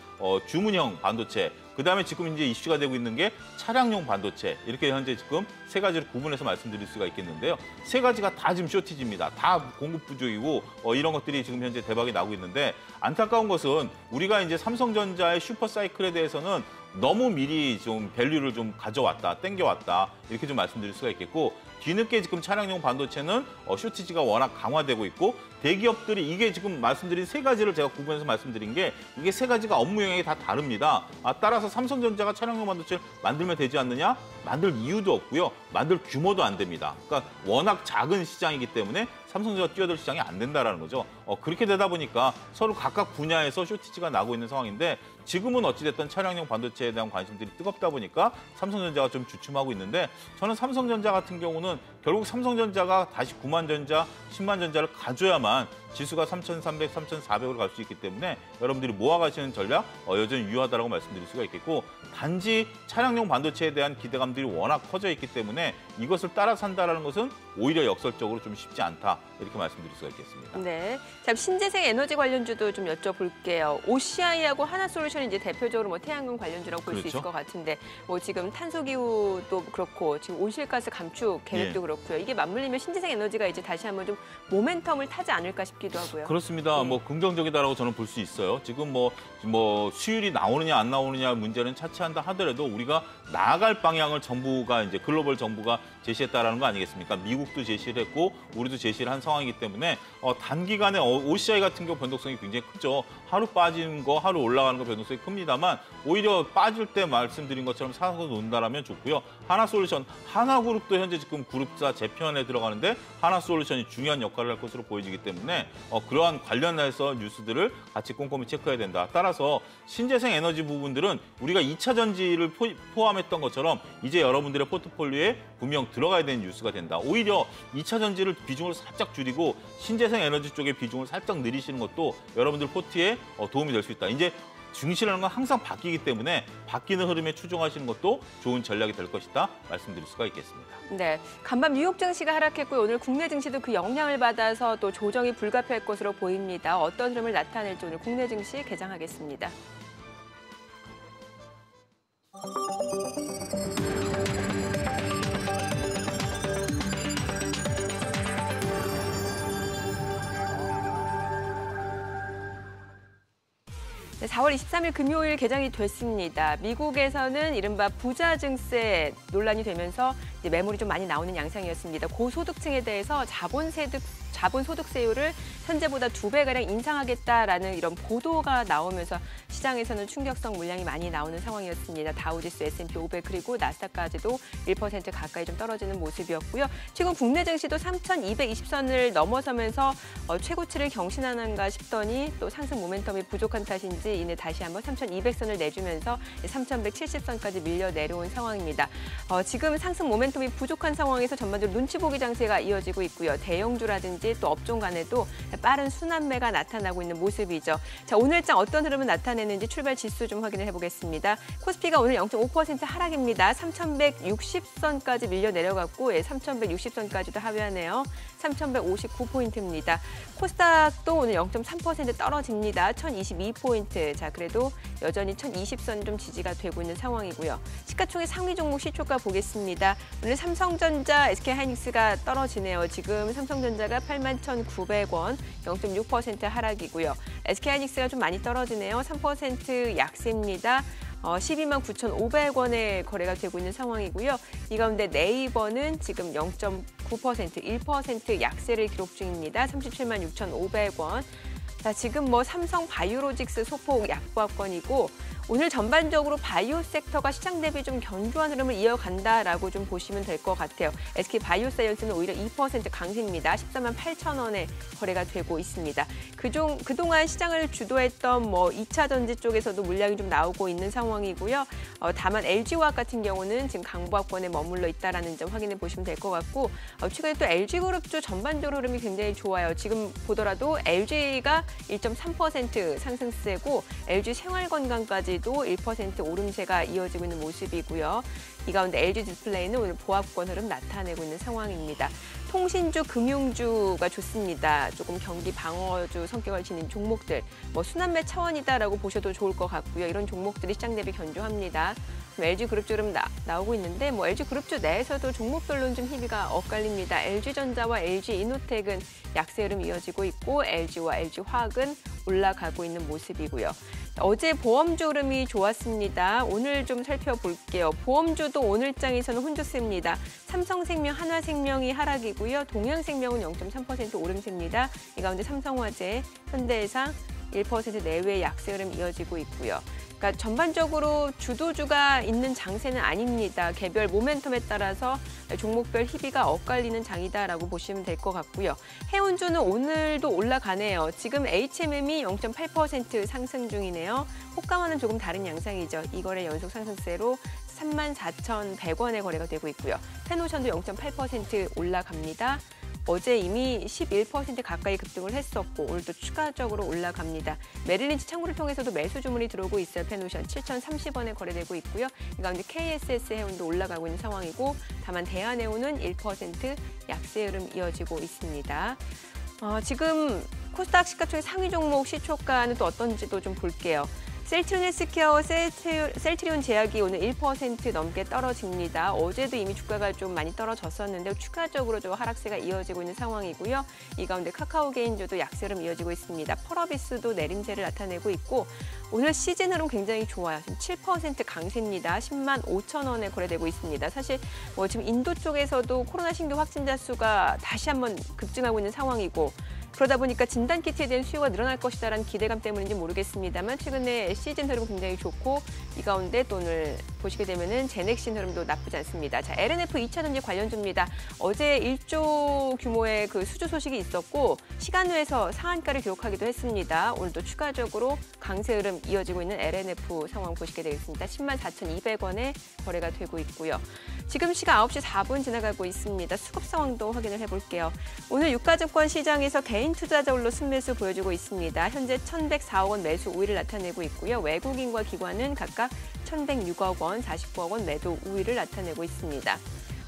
주문형 반도체. 그다음에 지금 이제 이슈가 되고 있는 게 차량용 반도체. 이렇게 현재 지금 세 가지를 구분해서 말씀드릴 수가 있겠는데요. 세 가지가 다 지금 쇼티지입니다. 다 공급 부족이고 이런 것들이 지금 현재 대박이 나고 있는데 안타까운 것은 우리가 이제 삼성전자의 슈퍼사이클에 대해서는 너무 미리 좀 밸류를 좀 가져왔다, 땡겨왔다 이렇게 좀 말씀드릴 수가 있겠고 뒤늦게 지금 차량용 반도체는 쇼티지가 워낙 강화되고 있고 대기업들이 이게 지금 말씀드린 세 가지를 제가 구분해서 말씀드린 게 이게 세 가지가 업무 영역이 다 다릅니다. 따라서 삼성전자가 차량용 반도체를 만들면 되지 않느냐? 만들 이유도 없고요. 만들 규모도 안 됩니다. 그러니까 워낙 작은 시장이기 때문에 삼성전자가 뛰어들 시장이 안 된다라는 거죠. 그렇게 되다 보니까 서로 각각 분야에서 쇼티지가 나고 있는 상황인데 지금은 어찌됐든 차량용 반도체에 대한 관심들이 뜨겁다 보니까 삼성전자가 좀 주춤하고 있는데 저는 삼성전자 같은 경우는 결국 삼성전자가 다시 9만 전자, 10만 전자를 가져야만 지수가 3,300, 3,400으로 갈 수 있기 때문에 여러분들이 모아가시는 전략 여전히 유효하다고 말씀드릴 수가 있겠고 단지 차량용 반도체에 대한 기대감들이 워낙 커져 있기 때문에 이것을 따라 산다는 것은 오히려 역설적으로 좀 쉽지 않다 이렇게 말씀드릴 수가 있겠습니다. 네, 자 신재생 에너지 관련주도 좀 여쭤볼게요. OCI하고 하나솔루션이 이제 대표적으로 뭐 태양광 관련주라고 볼 수 있을 것 같은데 뭐 지금 탄소기후도 그렇고 지금 온실가스 감축 계획도 그렇고요. 이게 맞물리면 신재생 에너지가 이제 다시 한번 좀 모멘텀을 타지 않을까 싶기도 하고요. 그렇습니다. 뭐 긍정적이다라고 저는 볼 수 있어요. 지금 뭐 수율이 나오느냐 안 나오느냐 문제는 차치한다 하더라도 우리가 나아갈 방향을 정부가 이제 글로벌 정부가 제시했다라는 거 아니겠습니까? 미국도 제시를 했고 우리도 제시를 한 상황이기 때문에 단기간에 OCI 같은 경우 변동성이 굉장히 크죠. 하루 빠지는 거, 하루 올라가는 거 변동성이 큽니다만 오히려 빠질 때 말씀드린 것처럼 사서 논다라면 좋고요. 하나솔루션, 하나그룹도 현재 지금 그룹사 재편에 들어가는데 하나솔루션이 중요한 역할을 할 것으로 보여지기 때문에 그러한 관련해서 뉴스들을 같이 꼼꼼히 체크해야 된다. 따라서 신재생 에너지 부분들은 우리가 2차 전지를 포함했던 것처럼 이제 여러분들의 포트폴리오에 분명 들어가야 되는 뉴스가 된다. 오히려 2차 전지를 비중을 살짝 줄이고 신재생 에너지 쪽의 비중을 살짝 늘리시는 것도 여러분들 포트에 도움이 될 수 있다. 이제 증시라는 건 항상 바뀌기 때문에 바뀌는 흐름에 추종하시는 것도 좋은 전략이 될 것이다 말씀드릴 수가 있겠습니다. 네, 간밤 뉴욕 증시가 하락했고요. 오늘 국내 증시도 그 영향을 받아서 또 조정이 불가피할 것으로 보입니다. 어떤 흐름을 나타낼지 오늘 국내 증시 개장하겠습니다. 네, 4월 23일 금요일 개장이 됐습니다. 미국에서는 이른바 부자 증세 논란이 되면서 이제 매물이 좀 많이 나오는 양상이었습니다. 고소득층에 대해서 자본소득세율을 현재보다 2배가량 인상하겠다라는 이런 보도가 나오면서 시장에서는 충격성 물량이 많이 나오는 상황이었습니다. 다우지수, S&P 500 그리고 나스닥까지도 1% 가까이 좀 떨어지는 모습이었고요. 최근 국내 증시도 3,220선을 넘어서면서 최고치를 경신하는가 싶더니 또 상승 모멘텀이 부족한 탓인지 이내 다시 한번 3,200선을 내주면서 3,170선까지 밀려 내려온 상황입니다. 지금 상승 모멘텀이 부족한 상황에서 전반적으로 눈치 보기 장세가 이어지고 있고요. 대형주라든지 또 업종 간에도 빠른 순환매가 나타나고 있는 모습이죠. 자, 오늘장 어떤 흐름을 나타내는지 출발 지수 좀 확인을 해보겠습니다. 코스피가 오늘 0.5% 하락입니다. 3,160선까지 밀려 내려갔고 3,160선까지도 하회하네요. 3,159포인트입니다. 코스닥도 오늘 0.3% 떨어집니다. 1,022포인트. 자, 그래도 여전히 1,020선 좀 지지가 되고 있는 상황이고요. 시가총액 상위 종목 시초가 보겠습니다. 오늘 삼성전자, SK하이닉스가 떨어지네요. 지금 삼성전자가 81,900원, 0.6% 하락이고요. SK하이닉스가 좀 많이 떨어지네요. 3% 약세입니다. 129,500원에 거래가 되고 있는 상황이고요. 이 가운데 네이버는 지금 0.9%, 1% 약세를 기록 중입니다. 376,500원. 자, 지금 삼성 바이오로직스 소폭 약보합권이고 오늘 전반적으로 바이오 섹터가 시장 대비 좀 견조한 흐름을 이어간다라고 좀 보시면 될 것 같아요. SK 바이오사이언스는 오히려 2% 강세입니다. 148,000원에 거래가 되고 있습니다. 그동안 시장을 주도했던 2차 전지 쪽에서도 물량이 좀 나오고 있는 상황이고요. 다만 LG화학 같은 경우는 지금 강보합권에 머물러 있다라는 점 확인해 보시면 될 것 같고 최근에 또 LG그룹주 전반적으로 흐름이 굉장히 좋아요. 지금 보더라도 LG가 1.3% 상승세고 LG 생활건강까지 도 1% 오름세가 이어지고 있는 모습이고요. 이 가운데 LG 디스플레이는 오늘 보합권 흐름 나타내고 있는 상황입니다. 통신주, 금융주가 좋습니다. 조금 경기 방어주 성격을 지닌 종목들, 순환매 차원이다라고 보셔도 좋을 것 같고요. 이런 종목들이 시장 대비 견조합니다. LG그룹주 흐름 나오고 있는데 LG그룹주 내에서도 종목별로는 좀 희비가 엇갈립니다. LG전자와 LG이노텍은 약세 흐름 이어지고 있고 LG와 LG화학은 올라가고 있는 모습이고요. 어제 보험주 흐름이 좋았습니다. 오늘 좀 살펴볼게요. 보험주도 오늘장에서는 혼조세입니다. 삼성생명, 한화생명이 하락이고요. 동양생명은 0.3% 오름세입니다. 이 가운데 삼성화재, 현대해상 1% 내외의 약세 흐름 이어지고 있고요. 그러니까 전반적으로 주도주가 있는 장세는 아닙니다. 개별 모멘텀에 따라서 종목별 희비가 엇갈리는 장이다라고 보시면 될 것 같고요. 해운주는 오늘도 올라가네요. 지금 HMM이 0.8% 상승 중이네요. 호가와는 조금 다른 양상이죠. 이 거래 연속 상승세로 34,100원에 거래가 되고 있고요. 페노션도 0.8% 올라갑니다. 어제 이미 11% 가까이 급등을 했었고 오늘도 추가적으로 올라갑니다. 메릴린치 창구를 통해서도 매수 주문이 들어오고 있어요. 페노션 7,030원에 거래되고 있고요. 이 가운데 KSS 해운도 올라가고 있는 상황이고 다만 대한해운은 1% 약세 흐름 이어지고 있습니다. 지금 코스닥 시가총액 상위 종목 시초가는 또 어떤지도 좀 볼게요. 셀트리온 헬스케어, 셀트리온 제약이 오늘 1% 넘게 떨어집니다. 어제도 이미 주가가 좀 많이 떨어졌었는데 추가적으로 좀 하락세가 이어지고 있는 상황이고요. 이 가운데 카카오게인주도 약세 흐름 이어지고 있습니다. 펄어비스도 내림세를 나타내고 있고 오늘 시즌 흐름 굉장히 좋아요. 지금 7% 강세입니다. 10만 5천 원에 거래되고 있습니다. 사실 지금 인도 쪽에서도 코로나 신규 확진자 수가 다시 한번 급증하고 있는 상황이고 그러다 보니까 진단키트에 대한 수요가 늘어날 것이다라는 기대감 때문인지 모르겠습니다만 최근에 시즌 흐름 굉장히 좋고 이 가운데 또 오늘 보시게 되면은 제넥신 흐름도 나쁘지 않습니다. 자, LNF 2차 전지 관련주입니다. 어제 1조 규모의 그 수주 소식이 있었고 시간외에서 상한가를 기록하기도 했습니다. 오늘도 추가적으로 강세 흐름 이어지고 있는 LNF 상황 보시게 되겠습니다. 104,200원에 거래가 되고 있고요. 지금 시각 9시 4분 지나가고 있습니다. 수급 상황도 확인을 해볼게요. 오늘 유가증권 시장에서 개인 투자자 홀로 순매수 보여주고 있습니다. 현재 1,104억 원 매수 우위를 나타내고 있고요. 외국인과 기관은 각각 1,106억 원, 49억 원 매도 우위를 나타내고 있습니다.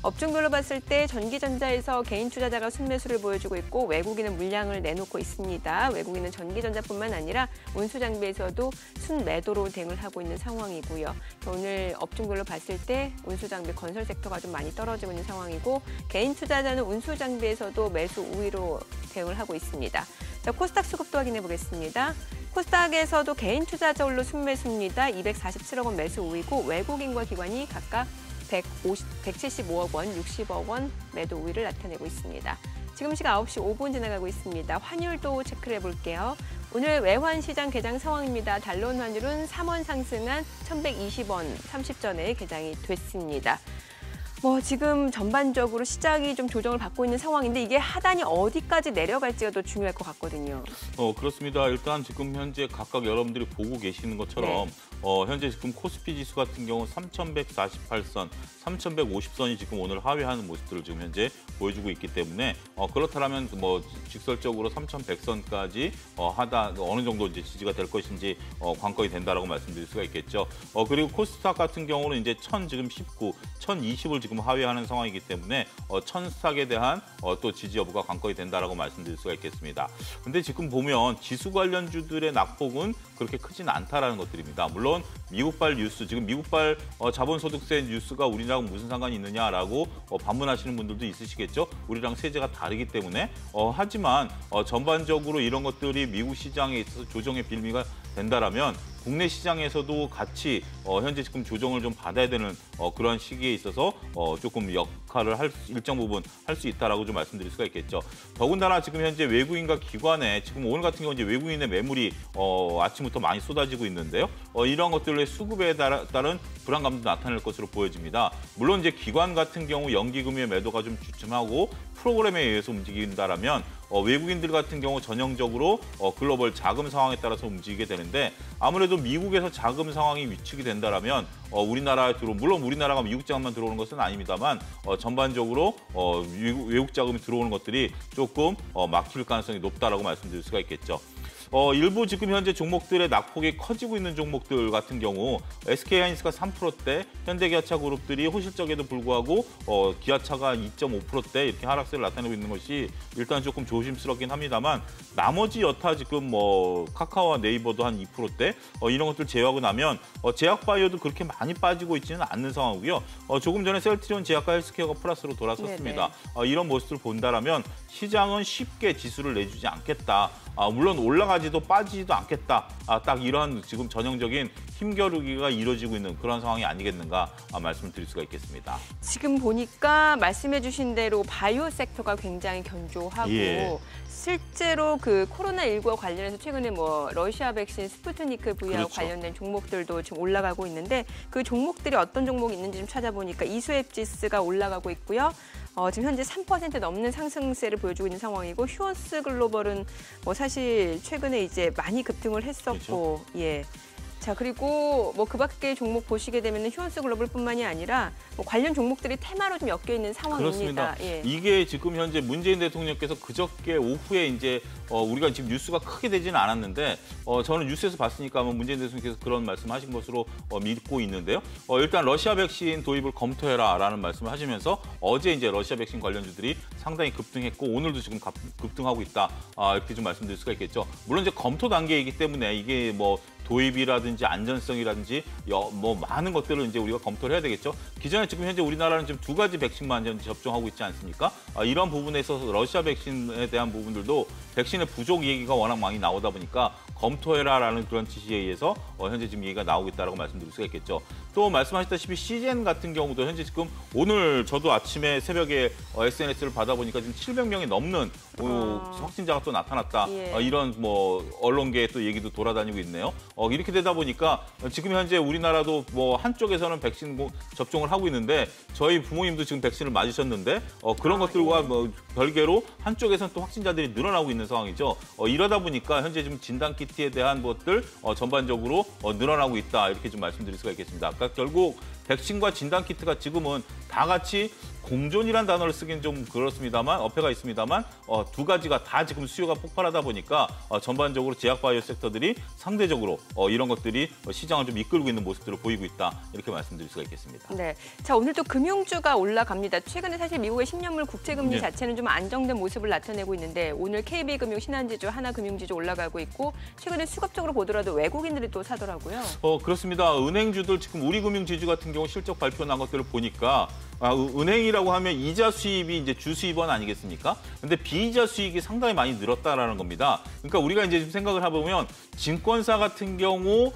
업종별로 봤을 때 전기전자에서 개인 투자자가 순매수를 보여주고 있고 외국인은 물량을 내놓고 있습니다. 외국인은 전기전자뿐만 아니라 운수장비에서도 순매도로 대응을 하고 있는 상황이고요. 오늘 업종별로 봤을 때 운수장비 건설 섹터가 좀 많이 떨어지고 있는 상황이고 개인 투자자는 운수장비에서도 매수 우위로 대응을 하고 있습니다. 자, 코스닥 수급도 확인해 보겠습니다. 코스닥에서도 개인 투자자 홀로 순매수입니다. 247억 원 매수 우위고 외국인과 기관이 각각 175억 원, 60억 원 매도 우위를 나타내고 있습니다. 지금 시각 9시 5분 지나가고 있습니다. 환율도 체크를 해볼게요. 오늘 외환 시장 개장 상황입니다. 달러 환율은 3원 상승한 1,120원 30전에 개장이 됐습니다. 지금 전반적으로 시장이 좀 조정을 받고 있는 상황인데 이게 하단이 어디까지 내려갈지가 더 중요할 것 같거든요. 그렇습니다. 일단 지금 현재 각각 여러분들이 보고 계시는 것처럼 현재 지금 코스피 지수 같은 경우 3,148선, 3,150선이 지금 오늘 하회하는 모습들을 지금 현재 보여주고 있기 때문에 그렇다면 직설적으로 3,100선까지 하단 어느 정도 이제 지지가 될 것인지 관건이 된다라고 말씀드릴 수가 있겠죠. 그리고 코스닥 같은 경우는 이제 1,000 지금 19, 1,020을 지금 하회하는 상황이기 때문에 1,000스탁에 대한 또 지지 여부가 관건이 된다라고 말씀드릴 수가 있겠습니다. 근데 지금 보면 지수 관련주들의 낙폭은 그렇게 크진 않다라는 것들입니다. 물론 미국발 뉴스, 지금 미국발 자본소득세 뉴스가 우리랑 무슨 상관이 있느냐라고 반문하시는 분들도 있으시겠죠. 우리랑 세제가 다르기 때문에 하지만 전반적으로 이런 것들이 미국 시장에 있어서 조정의 빌미가 된다라면 국내 시장에서도 같이 현재 지금 조정을 좀 받아야 되는 그런 시기에 있어서 조금 역할을 일정 부분 할 수 있다라고 좀 말씀드릴 수가 있겠죠. 더군다나 지금 현재 외국인과 기관에 지금 오늘 같은 경우 이제 외국인의 매물이 아침부터 많이 쏟아지고 있는데요. 이런 것들의 수급에 따른 불안감도 나타낼 것으로 보여집니다. 물론 이제 기관 같은 경우 연기금의 매도가 좀 주춤하고 프로그램에 의해서 움직인다라면 외국인들 같은 경우 전형적으로 글로벌 자금 상황에 따라서 움직이게 되는데 아무래도 미국에서 자금 상황이 위축이 된다라면 우리나라에 물론 우리나라가 미국 자금만 들어오는 것은 아닙니다만 전반적으로 외국 자금이 들어오는 것들이 조금 막힐 가능성이 높다라고 말씀드릴 수가 있겠죠. 일부 지금 현재 종목들의 낙폭이 커지고 있는 종목들 같은 경우 SK하이닉스가 3%대, 현대기아차 그룹들이 호실적에도 불구하고 기아차가 2.5%대 이렇게 하락세를 나타내고 있는 것이 일단 조금 조심스럽긴 합니다만 나머지 여타 지금 카카오와 네이버도 한 2%대 이런 것들 제외하고 나면 제약바이오도 그렇게 많이 빠지고 있지는 않는 상황이고요. 조금 전에 셀트리온 제약과 헬스케어가 플러스로 돌아섰습니다. 이런 모습을 본다라면 시장은 쉽게 지수를 내주지 않겠다. 물론 올라가지도 빠지지도 않겠다. 딱 이러한 지금 전형적인 힘겨루기가 이루어지고 있는 그런 상황이 아니겠는가 말씀을 드릴 수가 있겠습니다. 지금 보니까 말씀해 주신 대로 바이오 섹터가 굉장히 견조하고 실제로 그 코로나19와 관련해서 최근에 러시아 백신 스푸트니크 V와 그렇죠. 관련된 종목들도 지금 올라가고 있는데 그 종목들이 어떤 종목이 있는지 좀 찾아보니까 이수앱지스가 올라가고 있고요. 지금 현재 3% 넘는 상승세를 보여주고 있는 상황이고 휴원스 글로벌은 사실 최근에 이제 많이 급등을 했었고 그렇죠. 자, 그리고 그 밖에 종목 보시게 되면 휴원스 글로벌뿐만이 아니라 관련 종목들이 테마로 좀 엮여 있는 상황입니다. 그렇습니다. 이게 지금 현재 문재인 대통령께서 그저께 오후에 이제 우리가 지금 뉴스가 크게 되지는 않았는데 저는 뉴스에서 봤으니까 문재인 대통령께서 그런 말씀하신 것으로 믿고 있는데요. 일단 러시아 백신 도입을 검토해라라는 말씀을 하시면서 어제 이제 러시아 백신 관련주들이 상당히 급등했고 오늘도 지금 급등하고 있다. 이렇게 좀 말씀드릴 수가 있겠죠. 물론 이제 검토 단계이기 때문에 이게 도입이라든지 안전성이라든지 많은 것들을 이제 우리가 검토를 해야 되겠죠. 기존에 지금 현재 우리나라는 지금 2가지 백신만 현재 접종하고 있지 않습니까? 이런 부분에 있어서 러시아 백신에 대한 부분들도 백신의 부족 얘기가 워낙 많이 나오다 보니까 검토해라라는 그런 지시에 의해서 현재 지금 얘기가 나오고 있다라고 말씀드릴 수가 있겠죠. 또 말씀하셨다시피 CGN 같은 경우도 현재 지금 오늘 저도 아침에 새벽에 SNS를 받아보니까 지금 700명이 넘는 확진자가 또 나타났다. 예. 이런 뭐 언론계에 또 얘기도 돌아다니고 있네요. 이렇게 되다 보니까 지금 현재 우리나라도 뭐 한쪽에서는 백신 접종을 하고 있는데 저희 부모님도 지금 백신을 맞으셨는데 그런 것들과 뭐 별개로 한쪽에서는 또 확진자들이 늘어나고 있는 상황이죠. 이러다 보니까 현재 지금 진단키트에 대한 것들 전반적으로 늘어나고 있다. 이렇게 좀 말씀드릴 수가 있겠습니다. 그러니까 결국 백신과 진단키트가 지금은 다 같이 공존이란 단어를 쓰기는 좀 그렇습니다만 어폐가 있습니다만 두 가지가 다 지금 수요가 폭발하다 보니까 전반적으로 제약바이오 섹터들이 상대적으로 이런 것들이 시장을 좀 이끌고 있는 모습들을 보이고 있다. 이렇게 말씀드릴 수가 있겠습니다. 네, 자 오늘 또 금융주가 올라갑니다. 최근에 사실 미국의 10년물 국채금리 네. 자체는 좀 안정된 모습을 나타내고 있는데 오늘 KB금융, 신한지주, 하나금융지주 올라가고 있고 최근에 수급적으로 보더라도 외국인들이 또 사더라고요. 그렇습니다. 은행주들 지금 우리금융지주 같은 경우 실적 발표 난 것들을 보니까 은행이라고 하면 이자 수입이 이제 주 수입원 아니겠습니까? 근데 비이자 수익이 상당히 많이 늘었다라는 겁니다. 그러니까 우리가 이제 좀 생각을 해보면 증권사 같은 경우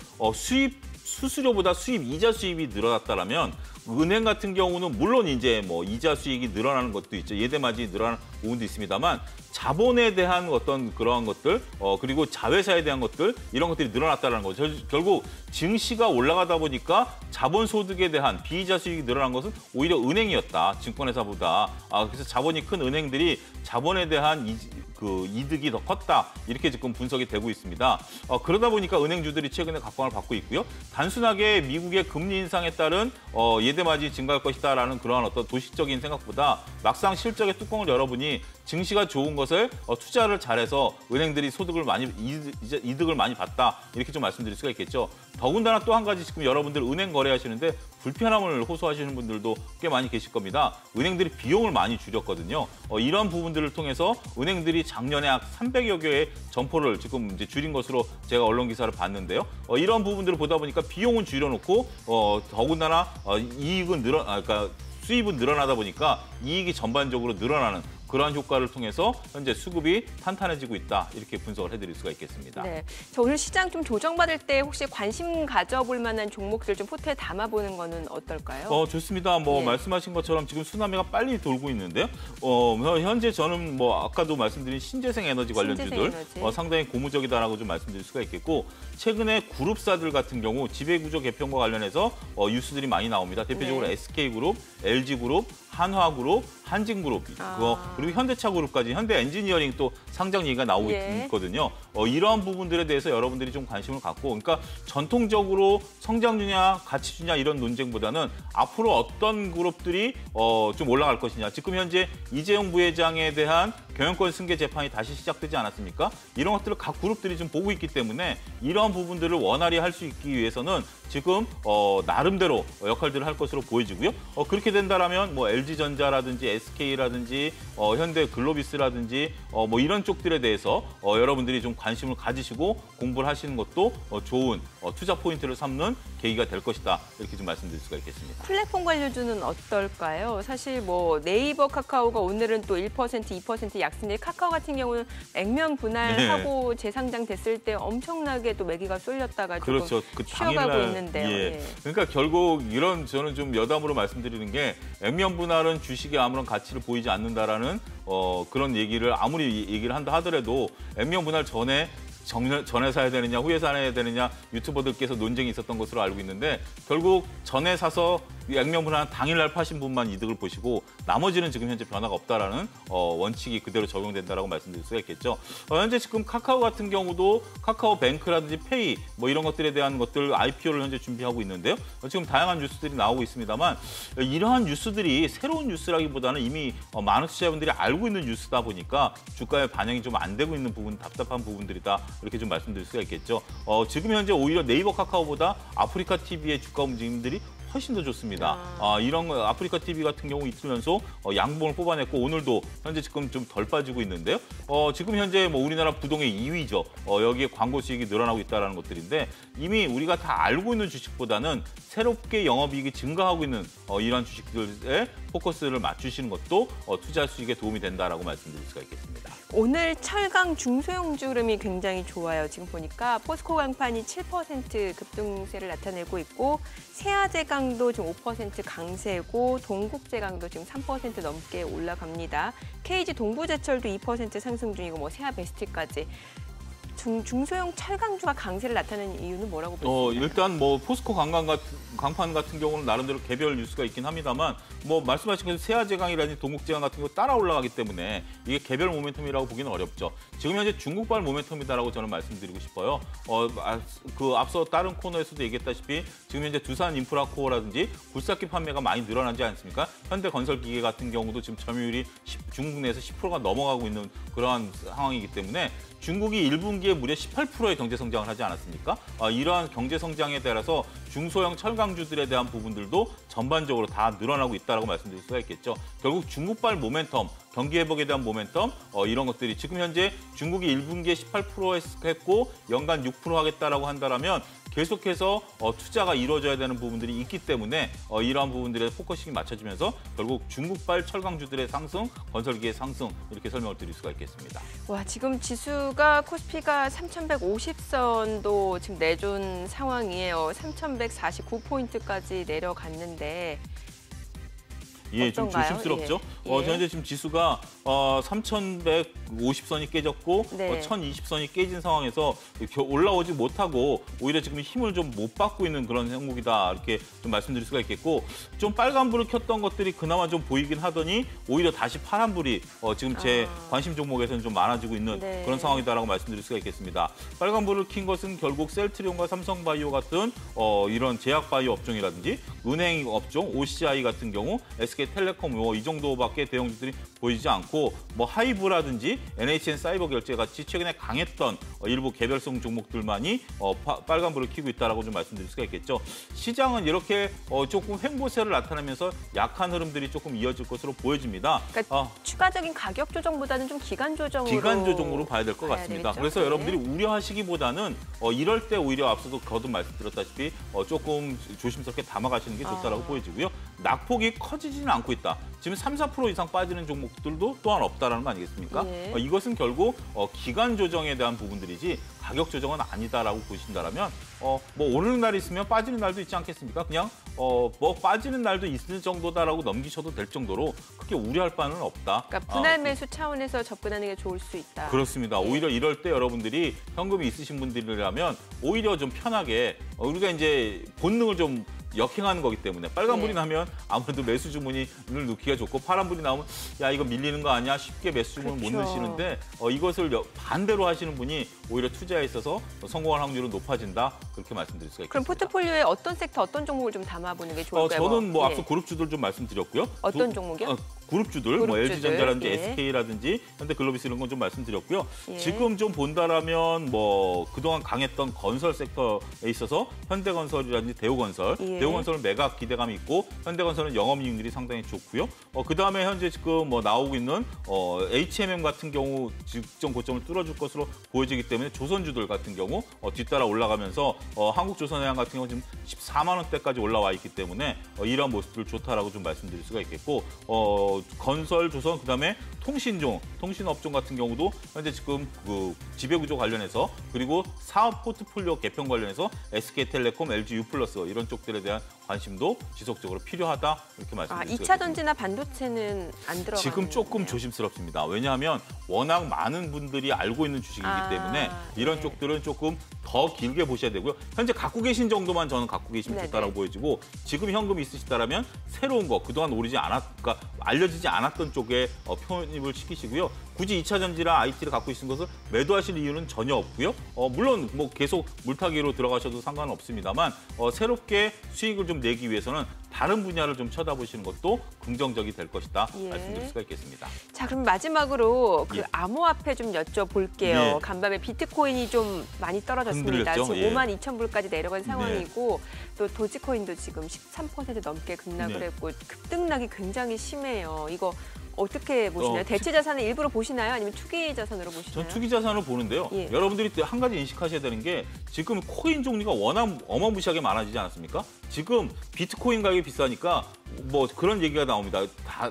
수수료보다 이자 수입이 늘어났다라면 은행 같은 경우는 물론 이제 뭐 이자 수익이 늘어나는 것도 있죠. 예대마진이 늘어나는 부분도 있습니다만 자본에 대한 어떤 그러한 것들 그리고 자회사에 대한 것들 이런 것들이 늘어났다는 거죠. 결국 증시가 올라가다 보니까 자본 소득에 대한 비이자 수익이 늘어난 것은 오히려 은행이었다. 증권회사보다. 그래서 자본이 큰 은행들이 자본에 대한 이득이 더 컸다. 이렇게 지금 분석이 되고 있습니다. 그러다 보니까 은행주들이 최근에 각광을 받고 있고요. 단순하게 미국의 금리 인상에 따른 예대마진이 증가할 것이다라는 그러한 어떤 도식적인 생각보다 막상 실적의 뚜껑을 열어보니 증시가 좋은 것을 투자를 잘해서 은행들이 이득을 많이 봤다. 이렇게 좀 말씀드릴 수가 있겠죠. 더군다나 또 한 가지 지금 여러분들 은행 거래하시는데 불편함을 호소하시는 분들도 꽤 많이 계실 겁니다. 은행들이 비용을 많이 줄였거든요. 이런 부분들을 통해서 은행들이 작년에 약 300여 개의 점포를 지금 이제 줄인 것으로 제가 언론 기사를 봤는데요. 이런 부분들을 보다 보니까 비용은 줄여놓고 더군다나 그러니까 수입은 늘어나다 보니까 이익이 전반적으로 늘어나는 그러한 효과를 통해서 현재 수급이 탄탄해지고 있다. 이렇게 분석을 해드릴 수가 있겠습니다. 네, 저 오늘 시장 좀 조정받을 때 혹시 관심 가져볼 만한 종목들 좀 포트에 담아보는 거는 어떨까요? 좋습니다. 말씀하신 것처럼 지금 수나미가 빨리 돌고 있는데요. 현재 저는 아까도 말씀드린 신재생 에너지 관련주들 상당히 고무적이다라고 좀 말씀드릴 수가 있겠고 최근에 그룹사들 같은 경우 지배구조 개편과 관련해서 뉴스들이 많이 나옵니다. 대표적으로 네. SK그룹, LG그룹, 한화그룹, 한진그룹, 그리고 현대차그룹까지 현대엔지니어링 또 상장 얘기가 나오고 있거든요. 이러한 부분들에 대해서 여러분들이 좀 관심을 갖고 그러니까 전통적으로 성장주냐 가치주냐 이런 논쟁보다는 앞으로 어떤 그룹들이 좀 올라갈 것이냐. 지금 현재 이재용 부회장에 대한 경영권 승계 재판이 다시 시작되지 않았습니까? 이런 것들을 각 그룹들이 좀 보고 있기 때문에 이러한 부분들을 원활히 할 수 있기 위해서는 지금 나름대로 역할들을 할 것으로 보여지고요. 그렇게 된다라면 LG전자라든지 SK라든지 현대글로비스라든지 이런 쪽들에 대해서 여러분들이 좀 관심을 가지시고 공부를 하시는 것도 좋은 투자 포인트를 삼는 계기가 될 것이다. 이렇게 좀 말씀드릴 수가 있겠습니다. 플랫폼 관료주는 어떨까요? 사실 네이버, 카카오가 오늘은 또 1%, 2% 약세인데 카카오 같은 경우는 액면 분할하고 재상장 됐을 때 엄청나게 또 매기가 쏠렸다가 그렇죠. 조금 쉬어가고 있는데요. 예. 그러니까 결국 저는 좀 여담으로 말씀드리는 게 액면 분할은 주식에 아무런 가치를 보이지 않는다라는 그런 얘기를 아무리 얘기를 한다 하더라도 액면 분할 전에 사야 되느냐 후에 사야 되느냐 유튜버들께서 논쟁이 있었던 것으로 알고 있는데 결국 전에 사서 액면 분할 당일날 파신 분만 이득을 보시고 나머지는 지금 현재 변화가 없다라는 원칙이 그대로 적용된다라고 말씀드릴 수가 있겠죠. 현재 지금 카카오 같은 경우도 카카오뱅크라든지 페이 이런 것들에 대한 것들 IPO를 현재 준비하고 있는데요. 지금 다양한 뉴스들이 나오고 있습니다만 이러한 뉴스들이 새로운 뉴스라기보다는 이미 많은 투자자분들이 알고 있는 뉴스다 보니까 주가에 반영이 좀 안 되고 있는 부분, 답답한 부분들이다. 이렇게 좀 말씀드릴 수가 있겠죠. 지금 현재 오히려 네이버 카카오보다 아프리카 TV의 주가 움직임들이 훨씬 더 좋습니다. 이런 아프리카 TV 같은 경우 이틀 연속 양봉을 뽑아냈고 오늘도 현재 지금 좀 덜 빠지고 있는데요. 지금 현재 우리나라 부동의 2위죠. 여기에 광고 수익이 늘어나고 있다는 것들인데 이미 우리가 다 알고 있는 주식보다는 새롭게 영업이익이 증가하고 있는 이런 주식들에 포커스를 맞추시는 것도 투자 수익에 도움이 된다라고 말씀드릴 수가 있겠습니다. 오늘 철강 중소형주 흐름이 굉장히 좋아요. 지금 보니까 포스코 강판이 7% 급등세를 나타내고 있고 세아제강도 지금 5% 강세고 동국제강도 지금 3% 넘게 올라갑니다. KG 동부제철도 2% 상승 중이고 뭐 세아베스트까지. 중소형 철강주가 강세를 나타내는 이유는 뭐라고 보십니까? 일단 뭐 포스코 강판 같은 경우는 나름대로 개별 뉴스가 있긴 합니다만 뭐 말씀하신 것처럼 세아제강이라든지 동국제강 같은 경우 따라 올라가기 때문에 이게 개별 모멘텀이라고 보기는 어렵죠. 지금 현재 중국발 모멘텀이다라고 저는 말씀드리고 싶어요. 그 앞서 다른 코너에서도 얘기했다시피 지금 현재 두산 인프라코어라든지 굴삭기 판매가 많이 늘어나지 않습니까? 현대건설기계 같은 경우도 지금 점유율이 중국 내에서 10%가 넘어가고 있는 그러한 상황이기 때문에 중국이 1분기에 무려 18%의 경제 성장을 하지 않았습니까? 이러한 경제 성장에 따라서 중소형 철강주들에 대한 부분들도 전반적으로 다 늘어나고 있다고 말씀드릴 수가 있겠죠. 결국 중국발 모멘텀, 경기 회복에 대한 모멘텀, 이런 것들이 지금 현재 중국이 1분기에 18% 했고 연간 6% 하겠다라고 한다면 계속해서 투자가 이루어져야 되는 부분들이 있기 때문에 이러한 부분들에 포커싱이 맞춰지면서 결국 중국발 철강주들의 상승, 건설기의 상승 이렇게 설명을 드릴 수가 있겠습니다. 와, 지금 지수가 코스피가 3,150선도 지금 내준 상황이에요. 3,149포인트까지 내려갔는데 예, 좀 어떤가요? 조심스럽죠. 예. 현재 지금 지수가 3,150선이 깨졌고 네. 1,020선이 깨진 상황에서 올라오지 못하고 오히려 지금 힘을 좀 못 받고 있는 그런 형국이다 이렇게 좀 말씀드릴 수가 있겠고 좀 빨간불을 켰던 것들이 그나마 좀 보이긴 하더니 오히려 다시 파란불이 지금 제 관심 종목에서는 좀 많아지고 있는 네. 그런 상황이다라고 말씀드릴 수가 있겠습니다. 빨간불을 킨 것은 결국 셀트리온과 삼성바이오 같은 이런 제약바이오 업종이라든지 은행 업종, OCI 같은 경우 SK텔레콤 이 정도밖에 대형주들이 보이지 않고 뭐 하이브라든지 NHN 사이버 결제 같이 최근에 강했던 일부 개별성 종목들만이 빨간불을 켜고 있다라고 좀 말씀드릴 수가 있겠죠. 시장은 이렇게 조금 횡보세를 나타내면서 약한 흐름들이 조금 이어질 것으로 보여집니다. 그러니까 추가적인 가격 조정보다는 좀 기간 조정으로 봐야 될 것 같습니다. 되겠죠? 그래서 네. 여러분들이 우려하시기보다는 이럴 때 오히려 앞서도 거듭 말씀드렸다시피 조금 조심스럽게 담아가시는 게 좋다라고 보여지고요. 낙폭이 커지지는 않고 있다. 지금 3, 4% 이상 빠지는 종목들도 또한 없다라는 거 아니겠습니까? 예. 이것은 결국 기간 조정에 대한 부분들이지 가격 조정은 아니다라고 보신다라면 뭐 오르는 날이 있으면 빠지는 날도 있지 않겠습니까? 그냥 뭐 빠지는 날도 있을 정도다라고 넘기셔도 될 정도로 크게 우려할 바는 없다. 그러니까 분할 매수 차원에서 접근하는 게 좋을 수 있다. 그렇습니다. 오히려 이럴 때 여러분들이 현금이 있으신 분들이라면 오히려 좀 편하게 우리가 이제 본능을 좀 역행하는 거기 때문에 빨간불이 네. 나면 아무래도 매수 주문을 넣기가 좋고 파란불이 나오면 야 이거 밀리는 거 아니야 쉽게 매수 주문을 못 그렇죠. 넣으시는데 이것을 반대로 하시는 분이 오히려 투자에 있어서 성공할 확률은 높아진다 그렇게 말씀드릴 수가 있겠습니다. 그럼 포트폴리오에 어떤 섹터, 어떤 종목을 좀 담아보는 게 좋을까요? 저는 뭐 예. 앞서 그룹주들 좀 말씀드렸고요. 어떤 종목이요? 그룹주들, 뭐 그룹주들, LG전자라든지 예. SK라든지 현대글로비스 이런 건 좀 말씀드렸고요. 예. 지금 좀 본다라면 뭐 그동안 강했던 건설 섹터에 있어서 현대건설이라든지 대우건설, 예. 대우건설은 매각 기대감이 있고 현대건설은 영업이익률이 상당히 좋고요. 그다음에 현재 지금 뭐 나오고 있는 HMM 같은 경우 직전 고점을 뚫어줄 것으로 보여지기 때문에 조선주들 같은 경우 뒤따라 올라가면서 한국조선해양 같은 경우 지금 14만 원대까지 올라와 있기 때문에 이러한 모습들 좋다라고 좀 말씀드릴 수가 있겠고 건설, 조선, 그다음에 통신업종 같은 경우도 현재 지금 그 지배구조 관련해서 그리고 사업 포트폴리오 개편 관련해서 SK텔레콤, LG U+, 이런 쪽들에 대한 관심도 지속적으로 필요하다 이렇게 말씀드릴 수가 2차 있습니다. 전지나 반도체는 안 들어가는 지금 조금 조심스럽습니다. 왜냐하면 워낙 많은 분들이 알고 있는 주식이기 때문에 이런 네. 쪽들은 조금 더 길게 보셔야 되고요. 현재 갖고 계신 정도만 저는 갖고 계시면 네네. 좋다라고 보여지고 지금 현금이 있으시다라면 새로운 거 그동안 그러니까 알려지지 않았던 쪽에 편입을 시키시고요. 굳이 2차 전지나 IT를 갖고 있는 것을 매도하실 이유는 전혀 없고요. 물론 뭐 계속 물타기로 들어가셔도 상관은 없습니다만 새롭게 수익을 좀 내기 위해서는 다른 분야를 좀 쳐다보시는 것도 긍정적이 될 것이다 예. 말씀드릴 수가 있겠습니다. 자, 그럼 마지막으로 예. 암호화폐 좀 여쭤볼게요. 예. 간밤에 비트코인이 좀 많이 떨어졌습니다. 흔들렸죠? 지금 예. 52,000불까지 내려간 상황이고 또 도지코인도 지금 13% 넘게 급락을 네. 했고 급등락이 굉장히 심해요. 이거 어떻게 보시나요? 어, 대체 자산을 일부러 보시나요? 아니면 투기 자산으로 보시나요? 전 투기 자산을 보는데요. 예. 여러분들이 한 가지 인식하셔야 되는 게 지금 코인 종류가 워낙 어마무시하게 많아지지 않았습니까? 지금 비트코인 가격이 비싸니까 뭐 그런 얘기가 나옵니다.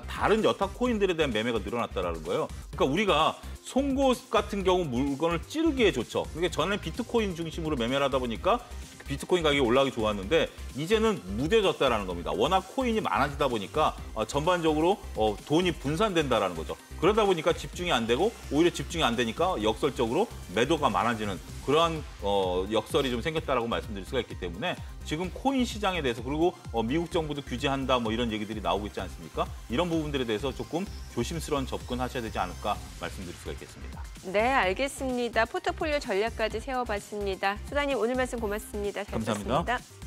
다른 여타 코인들에 대한 매매가 늘어났다라는 거예요. 그러니까 우리가 송고 같은 경우 물건을 찌르기에 좋죠. 그러니까 전에는 비트코인 중심으로 매매를 하다 보니까 비트코인 가격이 올라가기 좋았는데 이제는 무뎌졌다라는 겁니다. 워낙 코인이 많아지다 보니까 전반적으로 돈이 분산된다라는 거죠. 그러다 보니까 집중이 안 되고 오히려 집중이 안 되니까 역설적으로 매도가 많아지는 그러한 역설이 좀 생겼다라고 말씀드릴 수가 있기 때문에 지금 코인 시장에 대해서 그리고 미국 정부도 규제한다 뭐 이런 얘기들이 나오고 있지 않습니까? 이런 부분들에 대해서 조금 조심스러운 접근하셔야 되지 않을까 말씀드릴 수가 있겠습니다. 네, 알겠습니다. 포트폴리오 전략까지 세워봤습니다. 소장님 오늘 말씀 고맙습니다. 잘 감사합니다. 들었습니다.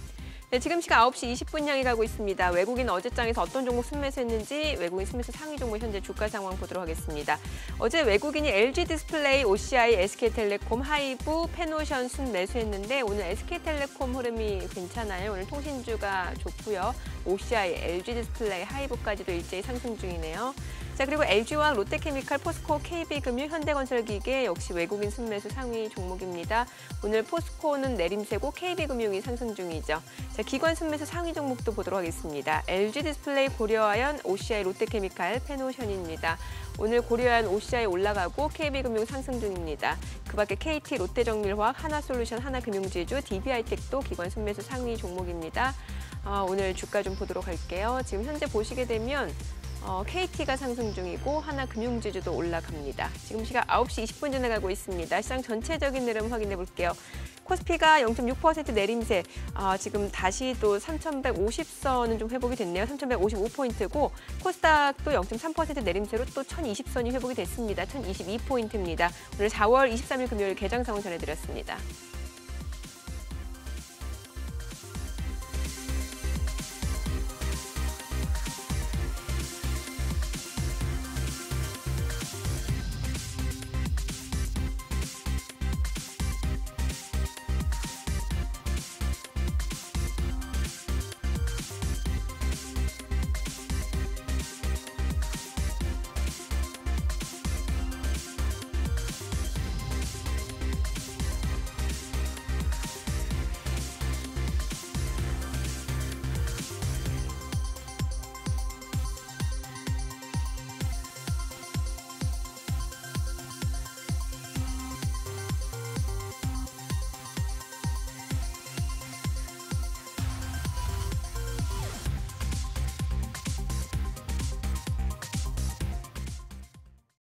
네, 지금 시각 9시 20분 향해 가고 있습니다. 외국인 어제장에서 어떤 종목 순매수했는지 외국인 순매수 상위 종목 현재 주가 상황 보도록 하겠습니다. 어제 외국인이 LG 디스플레이, OCI, SK텔레콤, 하이브, 페노션 순매수했는데 오늘 SK텔레콤 흐름이 괜찮아요. 오늘 통신주가 좋고요. OCI, LG 디스플레이, 하이브까지도 일제히 상승 중이네요. 자, 그리고 LG와 롯데케미칼, 포스코, KB금융, 현대건설기계 역시 외국인 순매수 상위 종목입니다. 오늘 포스코는 내림세고 KB금융이 상승 중이죠. 자, 기관 순매수 상위 종목도 보도록 하겠습니다. LG 디스플레이, 고려아연, OCI, 롯데케미칼, 페노션입니다. 오늘 고려아연, OCI 올라가고 KB금융 상승 중입니다. 그 밖에 KT, 롯데정밀화학, 하나솔루션, 하나금융지주, DB하이텍도 기관 순매수 상위 종목입니다. 오늘 주가 좀 보도록 할게요. 지금 현재 보시게 되면 KT가 상승 중이고 하나금융지주도 올라갑니다. 지금 시각 9시 20분 지나가고 있습니다. 시장 전체적인 흐름 확인해 볼게요. 코스피가 0.6% 내림세, 지금 다시 또 3,150선은 좀 회복이 됐네요. 3,155포인트고 코스닥도 0.3% 내림세로 또 1,020선이 회복이 됐습니다. 1,022포인트입니다. 오늘 4월 23일 금요일 개장 상황 전해드렸습니다.